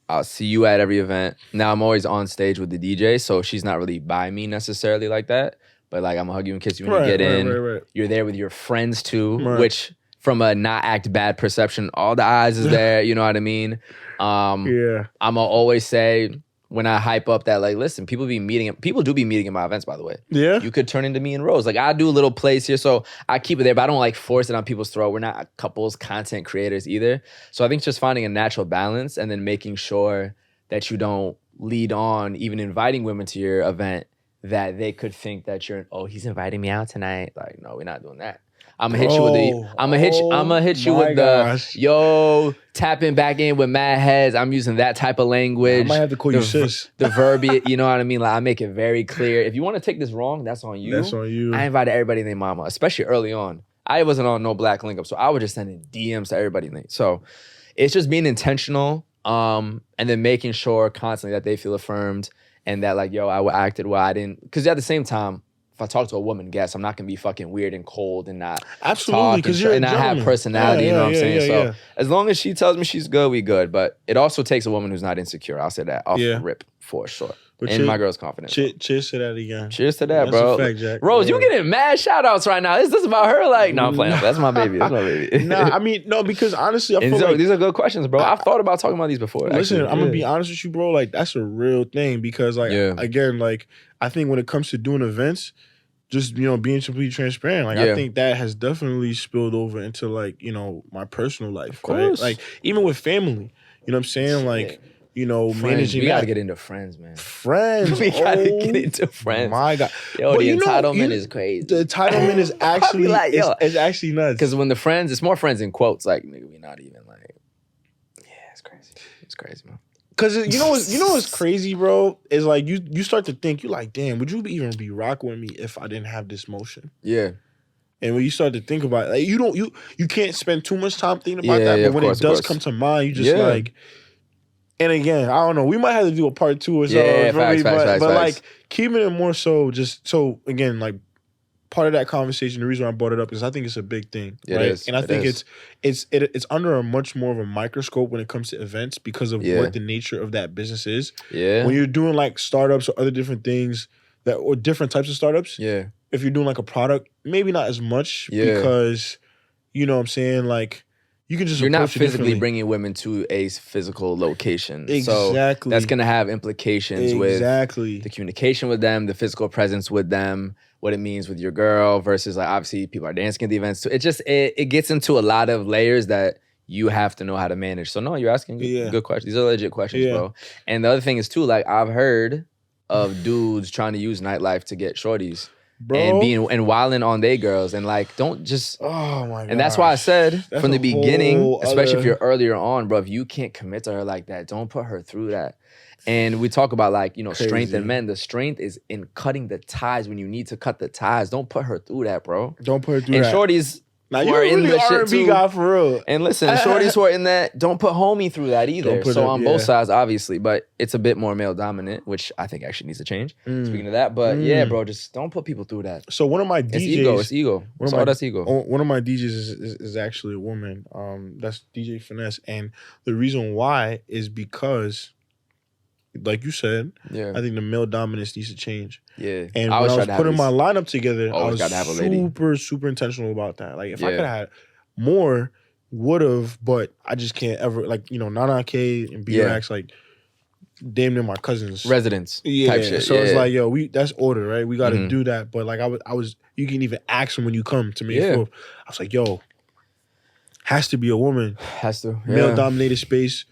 I'll see you at every event. Now I'm always on stage with the DJ, so she's not really by me necessarily like that. But like, I'm gonna hug you and kiss you when you get in. Right. You're there with your friends too, which from a not act bad perception, all the eyes is there. You know what I mean? I'ma always say when I hype up that, like, listen, people do be meeting in my events, by the way. Yeah. You could turn into me and Rose. Like, I do a little plays here, so I keep it there, but I don't like force it on people's throat. We're not couples content creators either. So I think just finding a natural balance and then making sure that you don't lead on, even inviting women to your event, that they could think that he's inviting me out tonight. Like, no, we're not doing that. I'm gonna hit you with the tapping back in with mad heads. I'm using that type of language. I might have to call you sis. The verbiage, you know what I mean? Like, I make it very clear. If you want to take this wrong, that's on you. That's on you. I invited everybody named Mama, especially early on. I wasn't on no black link up, so I was just sending DMs to everybody. So it's just being intentional, and then making sure constantly that they feel affirmed. And that, like, yo, I acted well. I didn't, because at the same time, if I talk to a woman guest, I'm not gonna be fucking weird and cold and not absolutely because you're and I have personality. You know what I'm saying? So as long as she tells me she's good, we good. But it also takes a woman who's not insecure. I'll say that off the rip for sure. But and my girl's confident. Cheers to that again. Cheers to that, bro. That's a fact, Jack. Rose, you getting mad shout outs right now. Is this about her? Like, no, I'm playing. That's my baby. That's my baby. Nah, I mean, no, because honestly, I feel like these are good questions, bro. I've thought about talking about these before. Listen, I'm gonna be honest with you, bro. Like, that's a real thing because, like, again, like, I think when it comes to doing events, just, being completely transparent. Like, I think that has definitely spilled over into, like, my personal life, right? Like, even with family, you know what I'm saying? Like, managing. We gotta get into friends, man. Friends. We gotta get into friends. My God. Yo, but the entitlement is crazy. The entitlement is actually like, it's actually nuts. Because when the friends, it's more friends in quotes. Like, nigga, we not even like. Yeah, it's crazy. It's crazy, man. Because you know what's crazy, bro? Is like you start to think, you like, damn, would you even be rocking with me if I didn't have this motion? Yeah. And when you start to think about it, like, you can't spend too much time thinking about that. But when it does come to mind, you just like. And again, I don't know. We might have to do a part 2 or so. Yeah, facts. Like, keeping it more so just so, again, like, part of that conversation, the reason I brought it up is I think it's a big thing. It is. And I think it's under a much more of a microscope when it comes to events because of what the nature of that business is. Yeah. When you're doing, like, startups or other different things or different types of startups. Yeah. If you're doing, like, a product, maybe not as much because, you know what I'm saying, like, you can just you're not physically bringing women to a physical location. Exactly. So that's going to have implications with the communication with them, the physical presence with them, what it means with your girl versus, like, obviously people are dancing at the events. So it gets into a lot of layers that you have to know how to manage. So no, you're asking good questions. These are legit questions, bro. And the other thing is too, like, I've heard of dudes trying to use nightlife to get shorties. Bro. And wilding on they girls and, like, don't just and that's why I said from the beginning, especially if you're earlier on, bro, if you can't commit to her like that, don't put her through that. And we talk about, like, strength in men. The strength is in cutting the ties when you need to cut the ties. Don't put her through that, bro. Don't put her through that. And shorties, Now who you're are in really the shit R&B too. guy for real. And listen, shorties who are in that, don't put homie through that either. So on both sides, obviously, but it's a bit more male dominant, which I think actually needs to change. Speaking of that, but yeah, bro, just don't put people through that. So one of my DJs, it's ego. That's ego. One of my DJs is actually a woman. That's DJ Finesse, and the reason why is because, like you said, I think the male dominance needs to change. Yeah, and when I was putting my lineup together, I was super intentional about that. Like if I could have had more, would have, but I just can't ever, like, you know, Nana K and B-Rax, like damn near my cousins, residents, type shit. So it's like, yo, that's order, right? We got to do that. But like I was, you can even ask them when you come to me. I was like, yo, has to be a woman, male dominated space.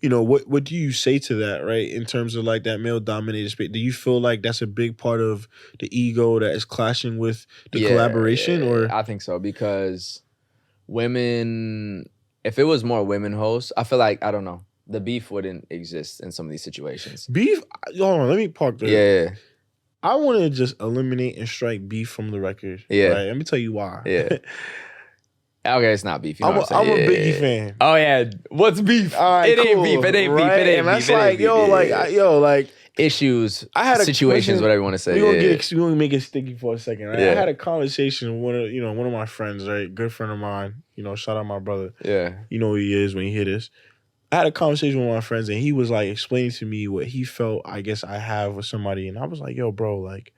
You know, what do you say to that, right? In terms of like that male dominated space, do you feel like that's a big part of the ego that is clashing with the collaboration? Or I think so, because women, if it was more women hosts, I feel like, I don't know, the beef wouldn't exist in some of these situations. Beef? Hold on, let me park there. Yeah. I want to just eliminate and strike beef from the record. Yeah. Right? Let me tell you why. Yeah. Okay, it's not beef. You know I'm a Biggie fan. Oh yeah, what's beef? Right, it ain't beef. It ain't beef. It ain't beef. And that's like, like issues, situations, whatever you want to say. We're gonna make it sticky for a second, right? I had a conversation with one of my friends, right? Good friend of mine. You know, shout out my brother. Yeah. You know who he is when you hear this. I had a conversation with my friends, and he was like explaining to me what he felt, I guess, I have with somebody. And I was like, yo, bro, like,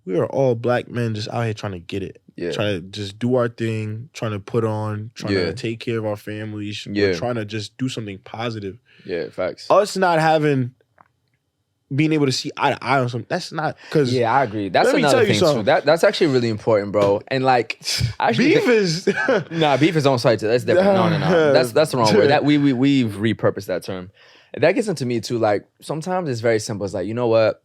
we are all black men just out here trying to get it. Yeah. Trying to just do our thing, trying to put on, trying to take care of our families. We're trying to just do something positive. Yeah, facts. Us not being able to see eye to eye on something, that's not, because... Yeah, I agree. That's another thing, too. That's actually really important, bro. And like... beef is... beef is on site, too. That's different. No. That's the wrong word. That we've repurposed that term. And that gets into me, too. Like, sometimes it's very simple. It's like, you know what?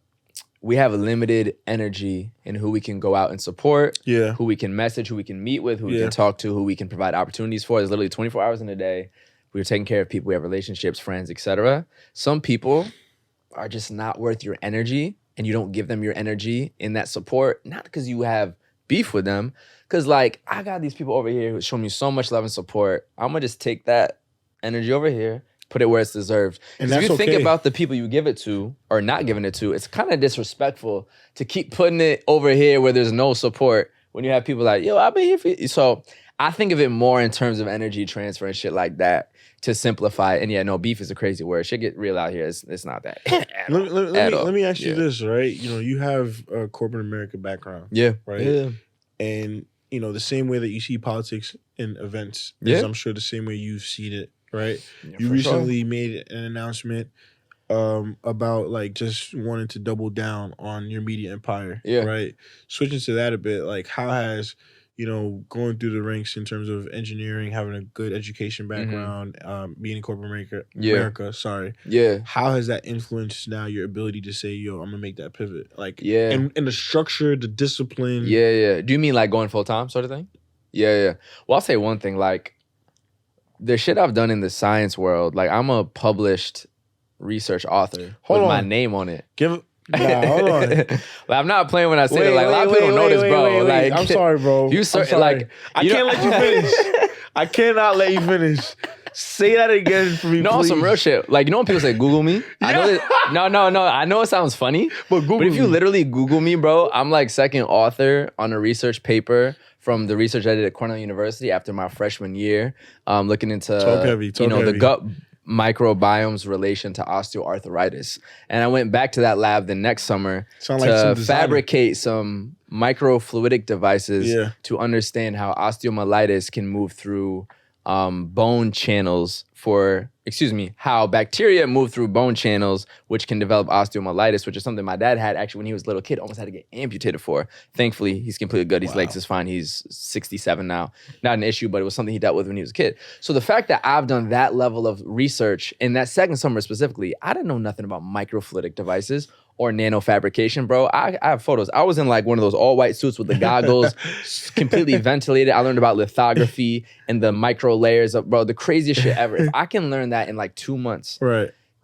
We have a limited energy in who we can go out and support, who we can message, who we can meet with, who we can talk to, who we can provide opportunities for. There's literally 24 hours in a day. We're taking care of people. We have relationships, friends, etc. Some people are just not worth your energy, and you don't give them your energy in that support, not because you have beef with them, because like, I got these people over here who show me so much love and support. I'm going to just take that energy over here, put it where it's deserved. And if you think about the people you give it to or not giving it to, it's kind of disrespectful to keep putting it over here where there's no support when you have people like, yo, I've been here for you. So I think of it more in terms of energy transfer and shit like that to simplify. And beef is a crazy word. Shit get real out here. It's not that. Let me ask you this, right? You know, you have a corporate America background. Yeah. Right? Yeah. And, you know, the same way that you see politics in events is, I'm sure, the same way you've seen it. Right, you recently made an announcement about like just wanting to double down on your media empire. Yeah, right. Switching to that a bit, like how has, you know, going through the ranks in terms of engineering, having a good education background, being in corporate America, how has that influenced now your ability to say, yo, I'm gonna make that pivot? Like, and the structure, the discipline. Yeah. Do you mean like going full time sort of thing? Yeah. Well, I'll say one thing, like, the shit I've done in the science world, like, I'm a published research author with my name on it. Hold on. Like, I'm not playing when I say that. Like, a lot of people don't know this, bro. Like, I'm sorry, bro. I'm sorry. Like, I can't let you finish. I cannot let you finish. Say that again for me, please. No, some real shit. Like, you know when people say Google me? I know that, no. I know it sounds funny, but if you literally Google me, bro, I'm like second author on a research paper from the research I did at Cornell University after my freshman year, looking into the gut microbiome's relation to osteoarthritis. And I went back to that lab the next summer to fabricate some microfluidic devices to understand how osteomyelitis can move through bone channels how bacteria move through bone channels, which can develop osteomyelitis, which is something my dad had actually when he was a little kid, almost had to get amputated for. Thankfully, he's completely good. His legs is fine. He's 67 now. Not an issue, but it was something he dealt with when he was a kid. So the fact that I've done that level of research in that second summer specifically, I didn't know nothing about microfluidic devices or nanofabrication, bro. I have photos. I was in like one of those all white suits with the goggles, completely ventilated. I learned about lithography and the micro layers of, bro, the craziest shit ever. If I can learn that in like 2 months,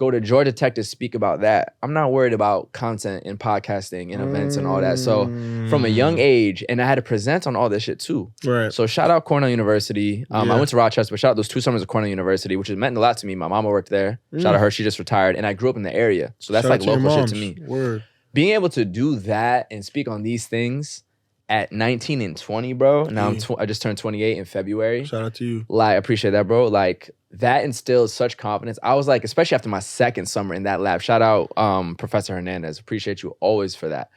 go to Georgia Tech to speak about that. I'm not worried about content and podcasting and events and all that. So from a young age, and I had to present on all this shit too. Right. So shout out Cornell University. I went to Rochester, but shout out those 2 summers of Cornell University, which has meant a lot to me. My mama worked there. Shout out her, she just retired. And I grew up in the area. So that's like local shit to me. Word. Being able to do that and speak on these things at 19 and 20, bro. Now I just turned 28 in February. Shout out to you. Like, I appreciate that, bro. Like, that instills such confidence. I was like, especially after my second summer in that lab, shout out Professor Hernandez. Appreciate you always for that.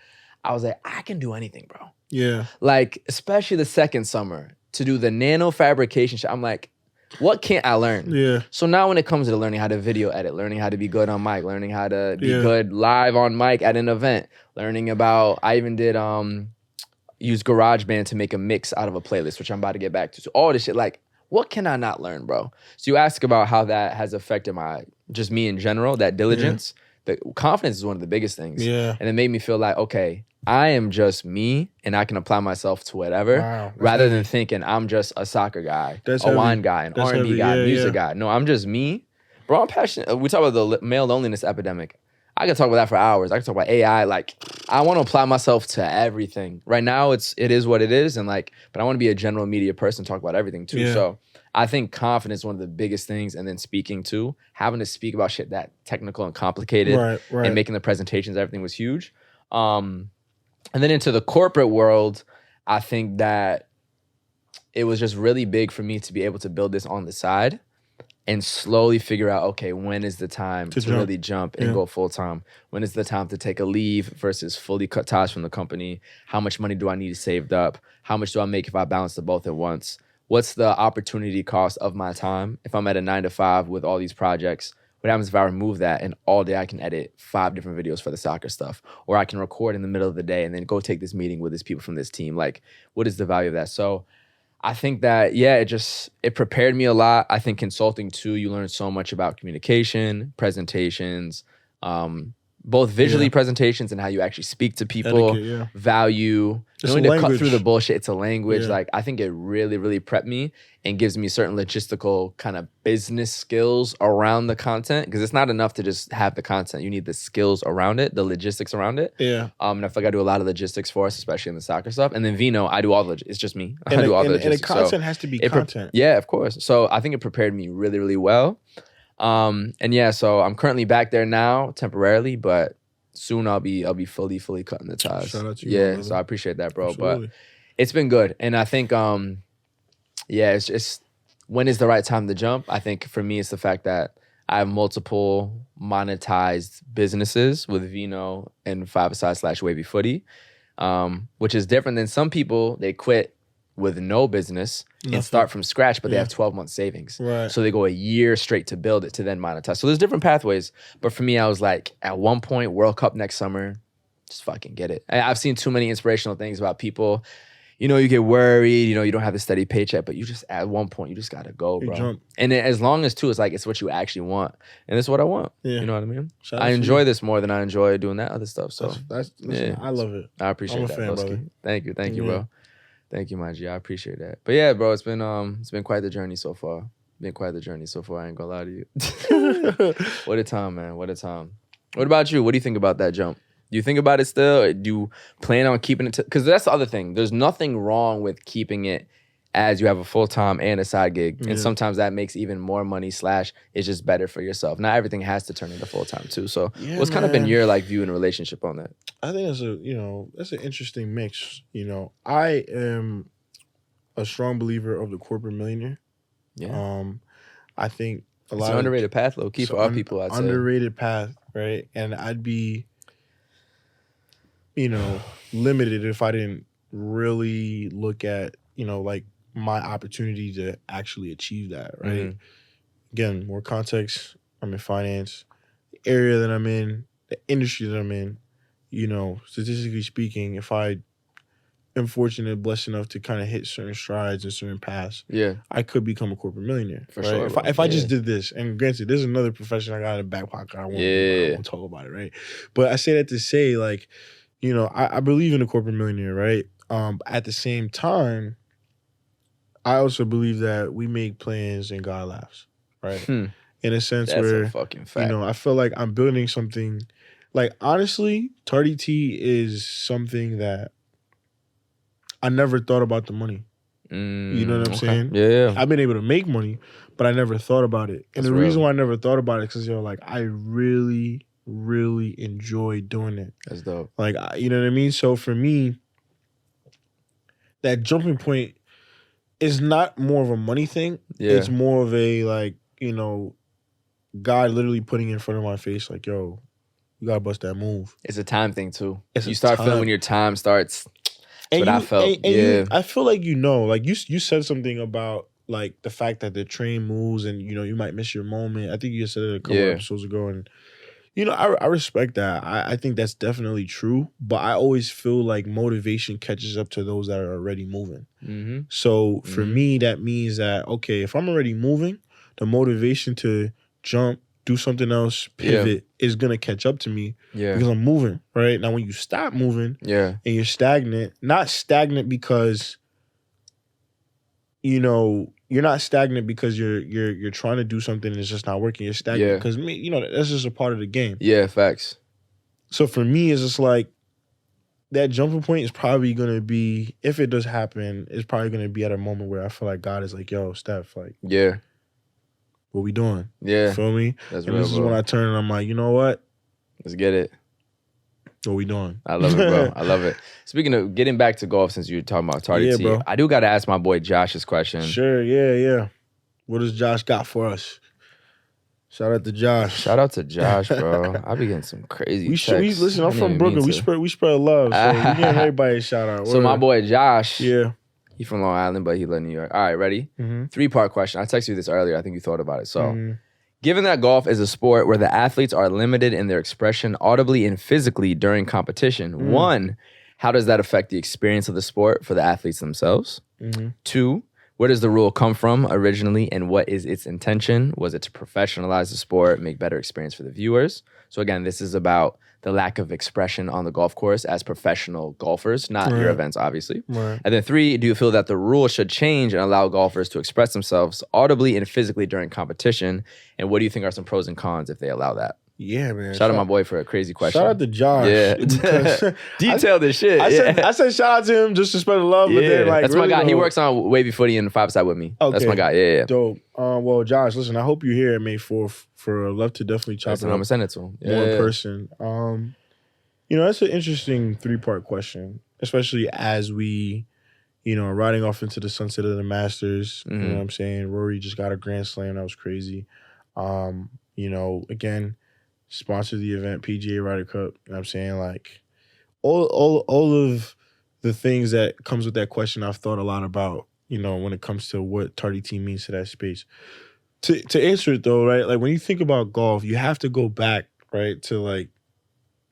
I was like, I can do anything, bro. Yeah. Like, especially the second summer to do the nano fabrication shit. I'm like, what can't I learn? Yeah. So now when it comes to learning how to video edit, learning how to be good on mic, learning how to be good live on mic at an event, learning about, I even did use GarageBand to make a mix out of a playlist, which I'm about to get back to. So all this shit, like, what can I not learn, bro? So you ask about how that has affected just me in general, that diligence. The confidence is one of the biggest things. Yeah. And it made me feel like, okay, I am just me and I can apply myself to whatever. Wow, rather than thinking I'm just a soccer guy, that's a heavy. wine guy, an R&B guy, music guy. No, I'm just me. Bro, I'm passionate. We talk about the male loneliness epidemic. I could talk about that for hours. I could talk about AI. Like, I want to apply myself to everything. Right now, it is what it is, and like, but I want to be a general media person, talk about everything too. Yeah. So I think confidence is one of the biggest things, and then speaking too, having to speak about shit that technical and complicated, right. and making the presentations, everything was huge. And then into the corporate world, I think that it was just really big for me to be able to build this on the side and slowly figure out, okay, when is the time to really jump and go full time? When is the time to take a leave versus fully cut ties from the company? How much money do I need saved up? How much do I make if I balance the both at once? What's the opportunity cost of my time? If I'm at a 9 to 5 with all these projects, what happens if I remove that and all day I can edit 5 different videos for the soccer stuff? Or I can record in the middle of the day and then go take this meeting with these people from this team. Like, what is the value of that? So I think that, it prepared me a lot. I think consulting too, you learn so much about communication, presentations, both visually presentations and how you actually speak to people, Etiquette, value, It's knowing a to cut language. through the bullshit. It's a language. Yeah. Like, I think it really, really prepped me and gives me certain logistical kind of business skills around the content, because it's not enough to just have the content. You need the skills around it, the logistics around it. Yeah. And I feel like I do a lot of logistics for us, especially in the soccer stuff. And then Vino, I do all the it's just me. I do all the logistics. And the content has to be content. Yeah, of course. So I think it prepared me really, really well. So I'm currently back there now temporarily, but soon I'll be fully cutting the ties. Shout out to you, Yeah, brother. so I appreciate that, bro. Absolutely. But it's been good. And I think it's just, when is the right time to jump? I think for me it's the fact that I have multiple monetized businesses with Vino and 5-a-side / Wavy Footy, which is different than some people. They quit with no business and start from scratch, but they have 12 months savings. Right. So they go a year straight to build it to then monetize. So there's different pathways. But for me, I was like, at one point, World Cup next summer, just fucking get it. I've seen too many inspirational things about people. You get worried, you don't have the steady paycheck, but you just, at one point, you just gotta go, bro. Jump. And then as long as, too, it's what you actually want. And it's what I want. Yeah. You know what I mean? Shout out I to enjoy you. this more than I enjoy doing that other stuff. So Listen, I love it. I appreciate I'm a that, fan, broski. brother. Thank you, Yeah. bro. Thank you, my G. I appreciate that. But yeah, bro, it's been quite the journey so far. I ain't gonna lie to you. What a time, man. What a time. What about you? What do you think about that jump? Do you think about it still? Do you plan on keeping it? Because that's the other thing. There's nothing wrong with keeping it as you have a full-time and a side gig. And sometimes that makes even more money / it's just better for yourself. Not everything has to turn into full-time too. So what's kind of been your view and relationship on that? I think that's an interesting mix. I am a strong believer of the corporate millionaire. Yeah. I think It's an underrated path, low key, for our people, I'd say. Underrated path, right? And I'd be, limited if I didn't really look at, like my opportunity to actually achieve that, right? Mm-hmm. Again, more context. I'm in finance. The area that I'm in, the industry that I'm in, statistically speaking, if I am fortunate and blessed enough to kind of hit certain strides and certain paths, I could become a corporate millionaire. For right? sure. If I just did this, and granted, there's another profession I got in the back pocket I won't talk about it, right? But I say that to say, like, I believe in the corporate millionaire, right? At the same time, I also believe that we make plans and God laughs, right? in a sense That's where a fucking fact. I feel like I'm building something. Like, honestly, Tardy Tee is something that I never thought about the money. You know what I'm saying? Yeah. I've been able to make money, but I never thought about it. And That's the real. reason why I never thought about it is because, like, I really, really enjoy doing it. That's dope. Like, you know what I mean? So for me, that jumping point is not more of a money thing. Yeah. It's more of a, like, God literally putting it in front of my face, like, yo, you gotta bust that move. It's a time thing too. It's you start feeling when your time starts. That's what I felt. I feel like like you said something about like the fact that the train moves and you might miss your moment. I think you said it a couple episodes ago, and I respect that. I think that's definitely true, but I always feel like motivation catches up to those that are already moving. Mm-hmm. So for me, that means that, okay, if I'm already moving, the motivation to jump, do something else, pivot is going to catch up to me because I'm moving, right? Now, when you stop moving and you're stagnant, not stagnant because, you're not stagnant because you're trying to do something and it's just not working. You're stagnant because, that's just a part of the game. Yeah, facts. So for me, it's just like that jumping point is probably going to be, if it does happen, it's probably going to be at a moment where I feel like God is like, yo, Steph, like, what we doing? Yeah. You feel me? That's and real, this is bro. when I turn and I'm like, you know what? Let's get it. What we doing? I love it, bro. I love it. Speaking of getting back to golf, since you were talking about Tardy Tee, I do got to ask my boy Josh's question. Sure, yeah. What does Josh got for us? Shout out to Josh. Shout out to Josh, bro. I be getting some crazy texts. Listen, I'm from Brooklyn. We spread love, so we getting everybody a shout out. So my boy Josh, he from Long Island, but he live in New York. All right, ready? Mm-hmm. 3-part question. I texted you this earlier. I think you thought about it. So, given that golf is a sport where the athletes are limited in their expression audibly and physically during competition, 1, how does that affect the experience of the sport for the athletes themselves? 2, where does the rule come from originally and what is its intention? Was it to professionalize the sport, make better experience for the viewers? So again, this is about the lack of expression on the golf course as professional golfers, not your events, obviously. Right. And then 3, do you feel that the rule should change and allow golfers to express themselves audibly and physically during competition? And what do you think are some pros and cons if they allow that? Yeah, man. Shout out my boy for a crazy question. Shout out to Josh. Yeah. Detailed this shit. I said shout out to him just to spread the love. But then, like, that's really my guy. He works on Wavy Footy and 5-Side with me. Okay. That's my guy. Yeah. Dope. Well, Josh, listen, I hope you're here at May 4th for love to definitely chop it up. I'm going to send it to him. More in person. That's an interesting 3-part question, especially as we, are riding off into the sunset of the Masters. You know what I'm saying? Rory just got a Grand Slam. That was crazy. Again, sponsored the event, PGA Ryder Cup. You know what I'm saying? Like, all of the things that comes with that question, I've thought a lot about, when it comes to what Tardy Tee means to that space. To answer it, though, right, like, when you think about golf, you have to go back, right, to, like,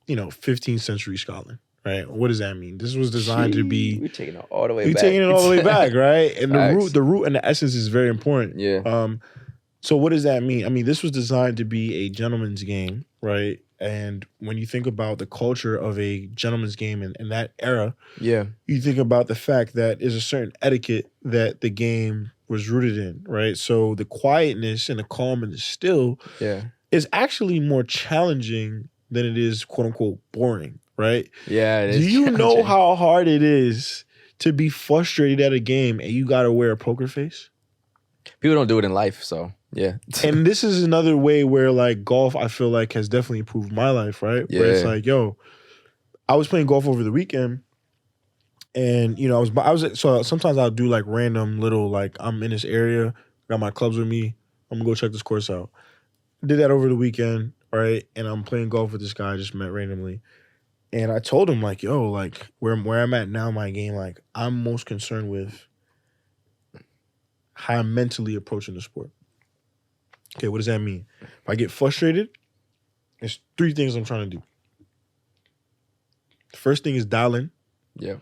15th century Scotland, right? What does that mean? This was designed to be... We're taking it all the way back. We're taking it all the way back, right? And Facts. the root and the essence is very important. Yeah. So what does that mean? I mean, this was designed to be a gentleman's game, right? And when you think about the culture of a gentleman's game in that era, you think about the fact that there's a certain etiquette that the game was rooted in, right? So the quietness and the calm and the still is actually more challenging than it is, quote unquote, boring, right? Yeah, it is. Do you know how hard it is to be frustrated at a game and you got to wear a poker face? People don't do it in life, so yeah. And this is another way where, like, golf, I feel like, has definitely improved my life, right? Yeah. Where it's like, yo, I was playing golf over the weekend, and so sometimes I'll do like random little, like, I'm in this area, got my clubs with me, I'm gonna go check this course out. Did that over the weekend, right? And I'm playing golf with this guy I just met randomly. And I told him, like, yo, like, where I'm at now in my game, like, I'm most concerned with how I'm mentally approaching the sport. Okay, what does that mean? If I get frustrated, there's 3 things I'm trying to do. The first thing is dial in. Yeah.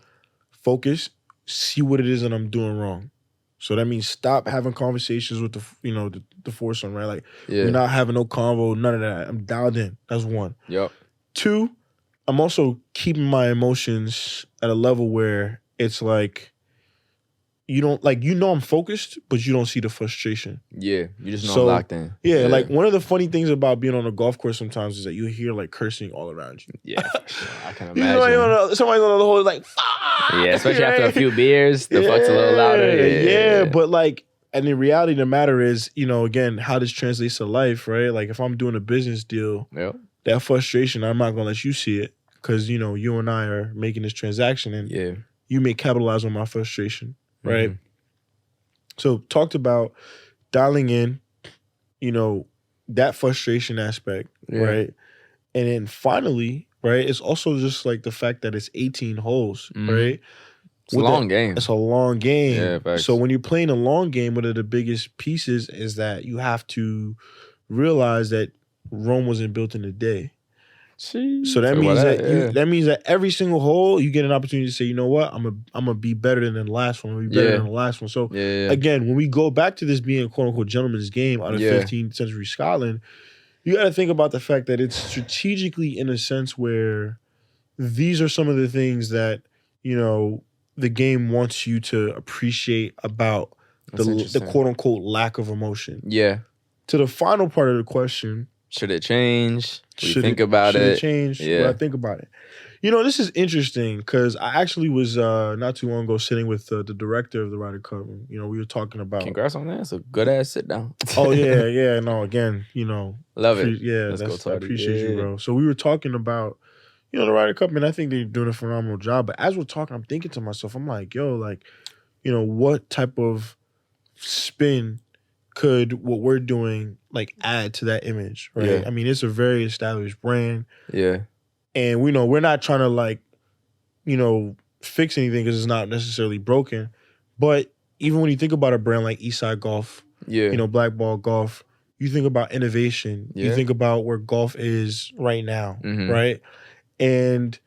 Focus. See what it is that I'm doing wrong. So that means stop having conversations with the foursome, right? Like, we're not having no convo, none of that. I'm dialed in. That's 1. Yep. 2, I'm also keeping my emotions at a level where it's like, you don't like, I'm focused, but you don't see the frustration. Yeah, you just know I'm locked in. Yeah, like one of the funny things about being on a golf course sometimes is that you hear like cursing all around you. Yeah, for sure. I can imagine. Somebody's on the hole like, fuck! Yeah, especially after a few beers, the fuck's a little louder. Yeah, but like, and in reality, the matter is, again, how this translates to life, right? Like if I'm doing a business deal, that frustration, I'm not gonna let you see it because you and I are making this transaction, and you may capitalize on my frustration, right? So talked about dialing in, that frustration aspect, right? And then finally, right, it's also just like the fact that it's 18 holes, right? It's a long game. It's a long game. Yeah, facts. So when you're playing a long game, one of the biggest pieces is that you have to realize that Rome wasn't built in a day. So that means that means that every single hole you get an opportunity to say, you know what, I'm gonna be better than the last one. I'm gonna be better than the last one. So again, when we go back to this being a quote unquote gentleman's game out of 15th century Scotland, you got to think about the fact that it's strategically in a sense where these are some of the things that the game wants you to appreciate about the quote unquote lack of emotion. Yeah. To the final part of the question. Should it change? Should you think about it? Should it change? Yeah. What I think about it. This is interesting because I actually was not too long ago sitting with the director of the Ryder Cup. We were talking about. Congrats on that. It's a good ass sit down. Oh yeah. No, again, love it. Yeah, I appreciate you, bro. So we were talking about, the Ryder Cup, and I think they're doing a phenomenal job. But as we're talking, I'm thinking to myself, I'm like, yo, like, what type of spin could what we're doing like add to that image, right? Yeah. I mean, it's a very established brand. Yeah. And we know we're not trying to like, fix anything because it's not necessarily broken. But even when you think about a brand like Eastside Golf, Black Ball Golf, you think about innovation. You think about where golf is right now, right? And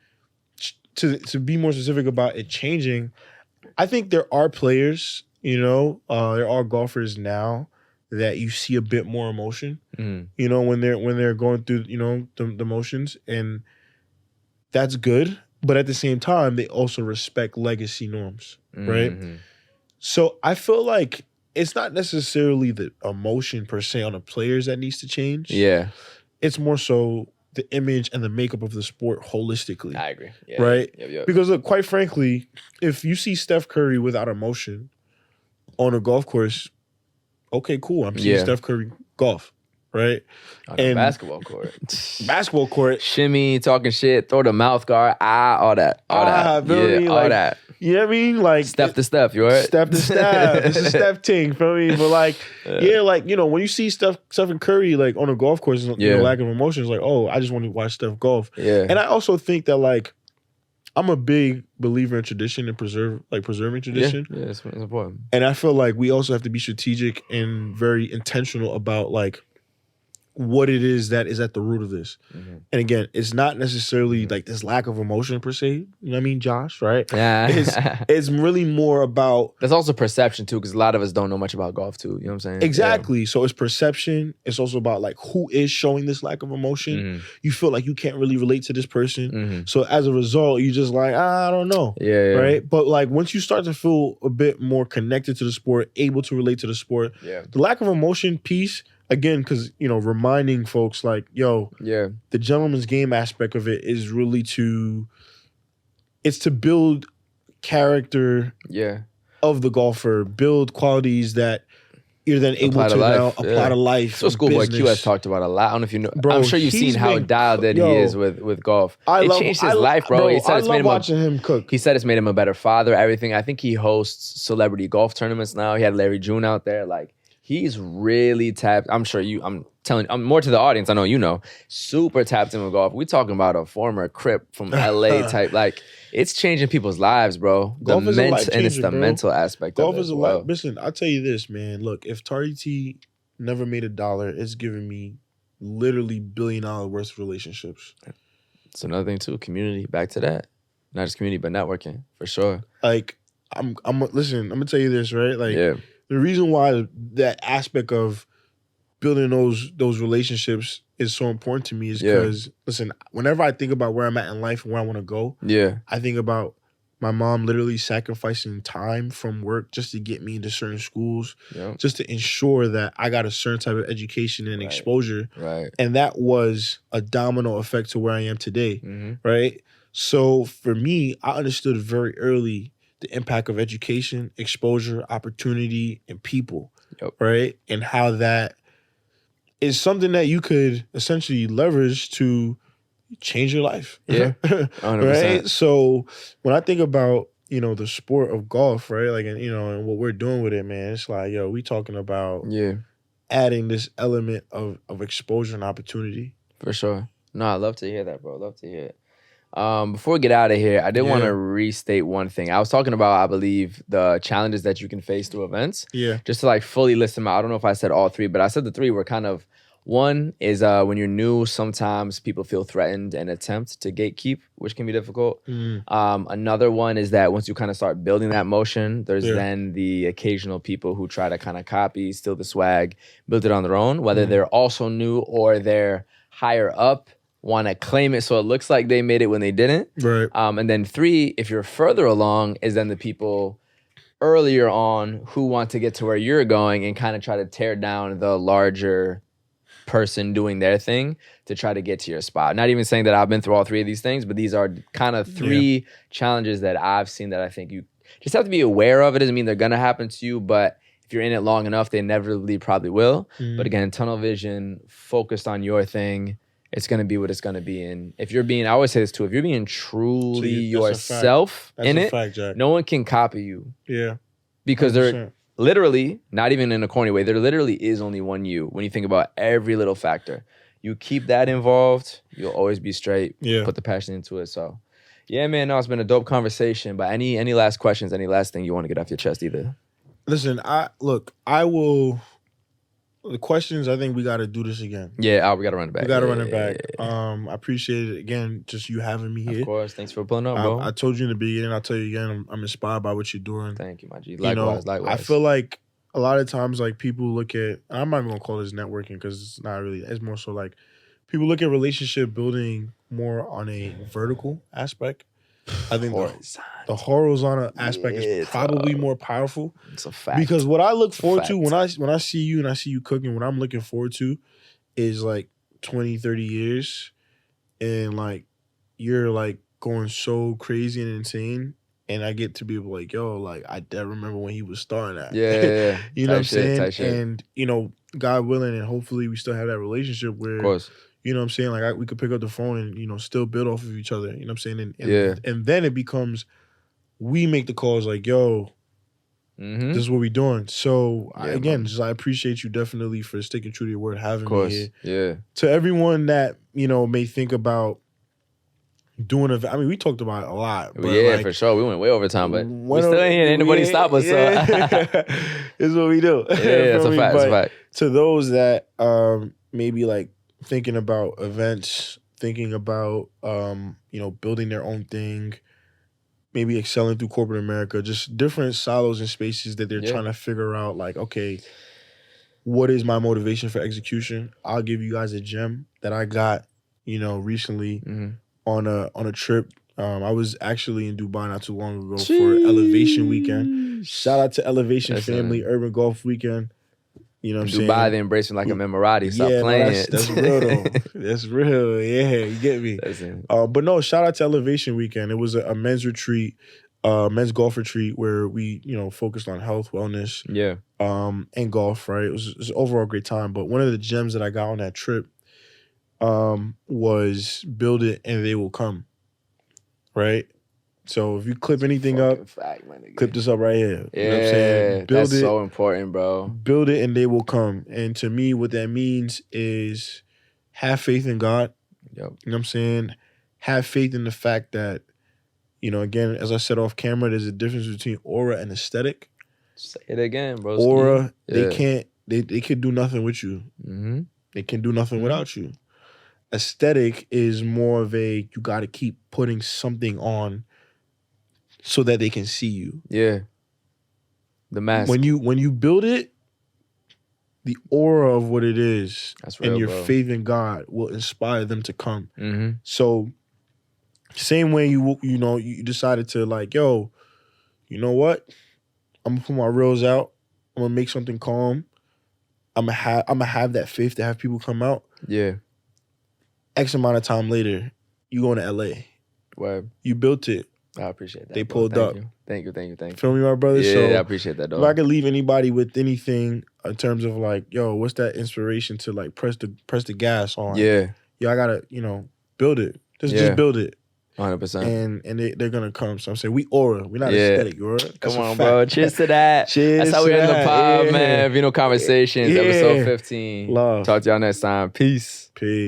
to be more specific about it changing, I think there are players, there are golfers now that you see a bit more emotion, when they're going through, the motions, and that's good. But at the same time, they also respect legacy norms, right? So I feel like it's not necessarily the emotion per se on the players that needs to change. Yeah, it's more so the image and the makeup of the sport holistically. I agree. Yeah, right? Yep. Because look, quite frankly, if you see Steph Curry without emotion on a golf course, okay, cool. I'm seeing Steph Curry golf, right? On a basketball court. Basketball court. Shimmy, talking shit, throw the mouth guard, all that. All that. You know what I mean? Like Steph to Steph, you right? Steph to Steph. It's a Steph ting, feel me? But like, when you see Steph and Curry like on a golf course, lack of emotion, it's like, oh, I just want to watch Steph golf. Yeah. And I also think that like, I'm a big believer in tradition and preserving tradition. Yeah, it's important. And I feel like we also have to be strategic and very intentional about like what it is that is at the root of this. And again, it's not necessarily like this lack of emotion per se. You know what I mean, Josh, right? Yeah. It's really more about... There's also perception too, because a lot of us don't know much about golf too. You know what I'm saying? Exactly. Yeah. So it's perception. It's also about like who is showing this lack of emotion. You feel like you can't really relate to this person. So as a result, you just like, I don't know. Yeah. Right? But like once you start to feel a bit more connected to the sport, able to relate to the sport, the lack of emotion piece... Again, because, reminding folks like, the gentleman's game aspect of it is really to build character of the golfer, build qualities that you're then able to now apply to life. So Schoolboy Q has talked about a lot. I don't know if you know. Bro, I'm sure you've seen how dialed in he is with golf. It changed his life, bro. He said I love watching him cook. He said it's made him a better father, everything. I think he hosts celebrity golf tournaments now. He had Larry June out there, like. He's really tapped. I'm more to the audience. I know you know. Super tapped in with golf. We talking about a former Crip from LA type. Like it's changing people's lives, bro. Golf is a life changer, and it's the bro. mental aspect. Golf of it is a life. Listen, I'll tell you this, man. Look, if Tardy Tee never made $1, it's giving me literally $1 billion worth of relationships. It's another thing too. Community. Back to that. Not just community, but networking for sure. Like listen. I'm gonna tell you this, right? Like. The reason why that aspect of building those relationships is so important to me is because, listen, whenever I think about where I'm at in life and where I want to go, I think about my mom literally sacrificing time from work just to get me into certain schools, just to ensure that I got a certain type of education and exposure. Right. And that was a domino effect to where I am today, right? So for me, I understood very early the impact of education, exposure, opportunity, and people, right? And how that is something that you could essentially leverage to change your life. Yeah. 100%. Right? So when I think about, the sport of golf, right? Like, and, and what we're doing with it, man, it's like, we talking about adding this element of exposure and opportunity. For sure. No, I love to hear that, bro. Love to hear it. Before we get out of here, I did want to restate one thing. I was talking about, I believe, the challenges that you can face through events. Yeah. Just to fully list them out. I don't know if I said all three, but I said the three were kind of, one is when you're new, sometimes people feel threatened and attempt to gatekeep, which can be difficult. Another one is that once you kind of start building that motion, there's then the occasional people who try to kind of copy, steal the swag, build it on their own, whether they're also new or they're higher up, want to claim it so it looks like they made it when they didn't. Right. And then three, if you're further along, is then the people earlier on who want to get to where you're going and kind of try to tear down the larger person doing their thing to try to get to your spot. Not even saying that I've been through all three of these things, but these are kind of three challenges that I've seen that I think you just have to be aware of. It doesn't mean they're going to happen to you, but if you're in it long enough, they inevitably probably will. But again, tunnel vision, focused on your thing, it's going to be what it's going to be. And if you're being, I always say this too, if you're being truly yourself in it, no one can copy you. Yeah. Because they're literally, not even in a corny way, there literally is only one you when you think about every little factor. You keep that involved, you'll always be straight. Put the passion into it. So, yeah, man, no, it's been a dope conversation. But any last questions, any last thing you want to get off your chest either? Listen, I will... The questions, I think we got to do this again. Yeah, we got to run it back. We got to run it back. I appreciate it again, just you having me here. Of course. Thanks for pulling up, bro. I told you in the beginning, I'll tell you again, I'm inspired by what you're doing. Thank you, my G. Likewise. I feel like a lot of times, like, people look at, I'm not even going to call this networking because it's not really, it's more so like people look at relationship building more on a vertical aspect. I think the horizontal aspect is probably more powerful. It's a fact. Because what I look forward to when I see you and I see you cooking, what I'm looking forward to is like 20, 30 years and like you're like going so crazy and insane. And I get to be like, yo, like I remember when he was starting that. Yeah. You know what I'm saying? And, God willing, and hopefully we still have that relationship where, of course. You know what I'm saying? Like we could pick up the phone and, still build off of each other. You know what I'm saying? And then it becomes, we make the calls like, yo, this is what we doing. So I appreciate you definitely for sticking true to your word, having me here. Yeah. To everyone that, may think about doing a, I mean, we talked about it a lot. But for sure. We went way over time, but we still ain't here. Ain't nobody stop us. So. This is what we do. Yeah, that's a fact. That's a fact. To those that maybe like thinking about events, thinking about building their own thing, maybe excelling through corporate America, just different silos and spaces that they're trying to figure out, like, okay, what is my motivation for execution? I'll give you guys a gem that I got, recently on a trip. I was actually in Dubai not too long ago for Elevation Weekend. Shout out to Elevation Family, Urban Golf Weekend. You know what I'm saying? Dubai, they embrace him like a Emirati. Stop playing. That's real though. That's real. Yeah, you get me. But no, shout out to Elevation Weekend. It was a men's retreat, men's golf retreat where we, focused on health, wellness, and golf, right? It was an overall great time. But one of the gems that I got on that trip was build it and they will come, right? So if you clip anything up, clip this up right here. Yeah, you know what I'm saying? That's so important, bro. Build it and they will come. And to me, what that means is have faith in God. Yep. You know what I'm saying? Have faith in the fact that, again, as I said off camera, there's a difference between aura and aesthetic. Say it again, bro. Aura, they can do nothing with you. They can do nothing without you. Aesthetic is more of you got to keep putting something on so that they can see you. Yeah. The mask. When you build it, the aura of what it is That's real, and your bro. faith in God will inspire them to come. So Same way you decided to like, yo, you know what? I'm gonna put my reels out. I'm gonna make something calm. I'm gonna have that faith to have people come out. Yeah. X amount of time later, you going to LA. Word. You built it. I appreciate that. They bro. pulled up. Thank you. Feel me, my brother? Yeah, So I appreciate that, dog. if I could leave anybody with anything in terms of like, yo, what's that inspiration to like press the gas on? Yeah. Yo, I gotta, build it. Just build it. 100%. And they're gonna come. So I'm saying we aura. We're not aesthetic, you heard? Come on, bro. Cheers to that. Cheers. That's how we end the pod, yeah. man. Vino Conversations, episode 15. Love. Talk to y'all next time. Peace. Peace.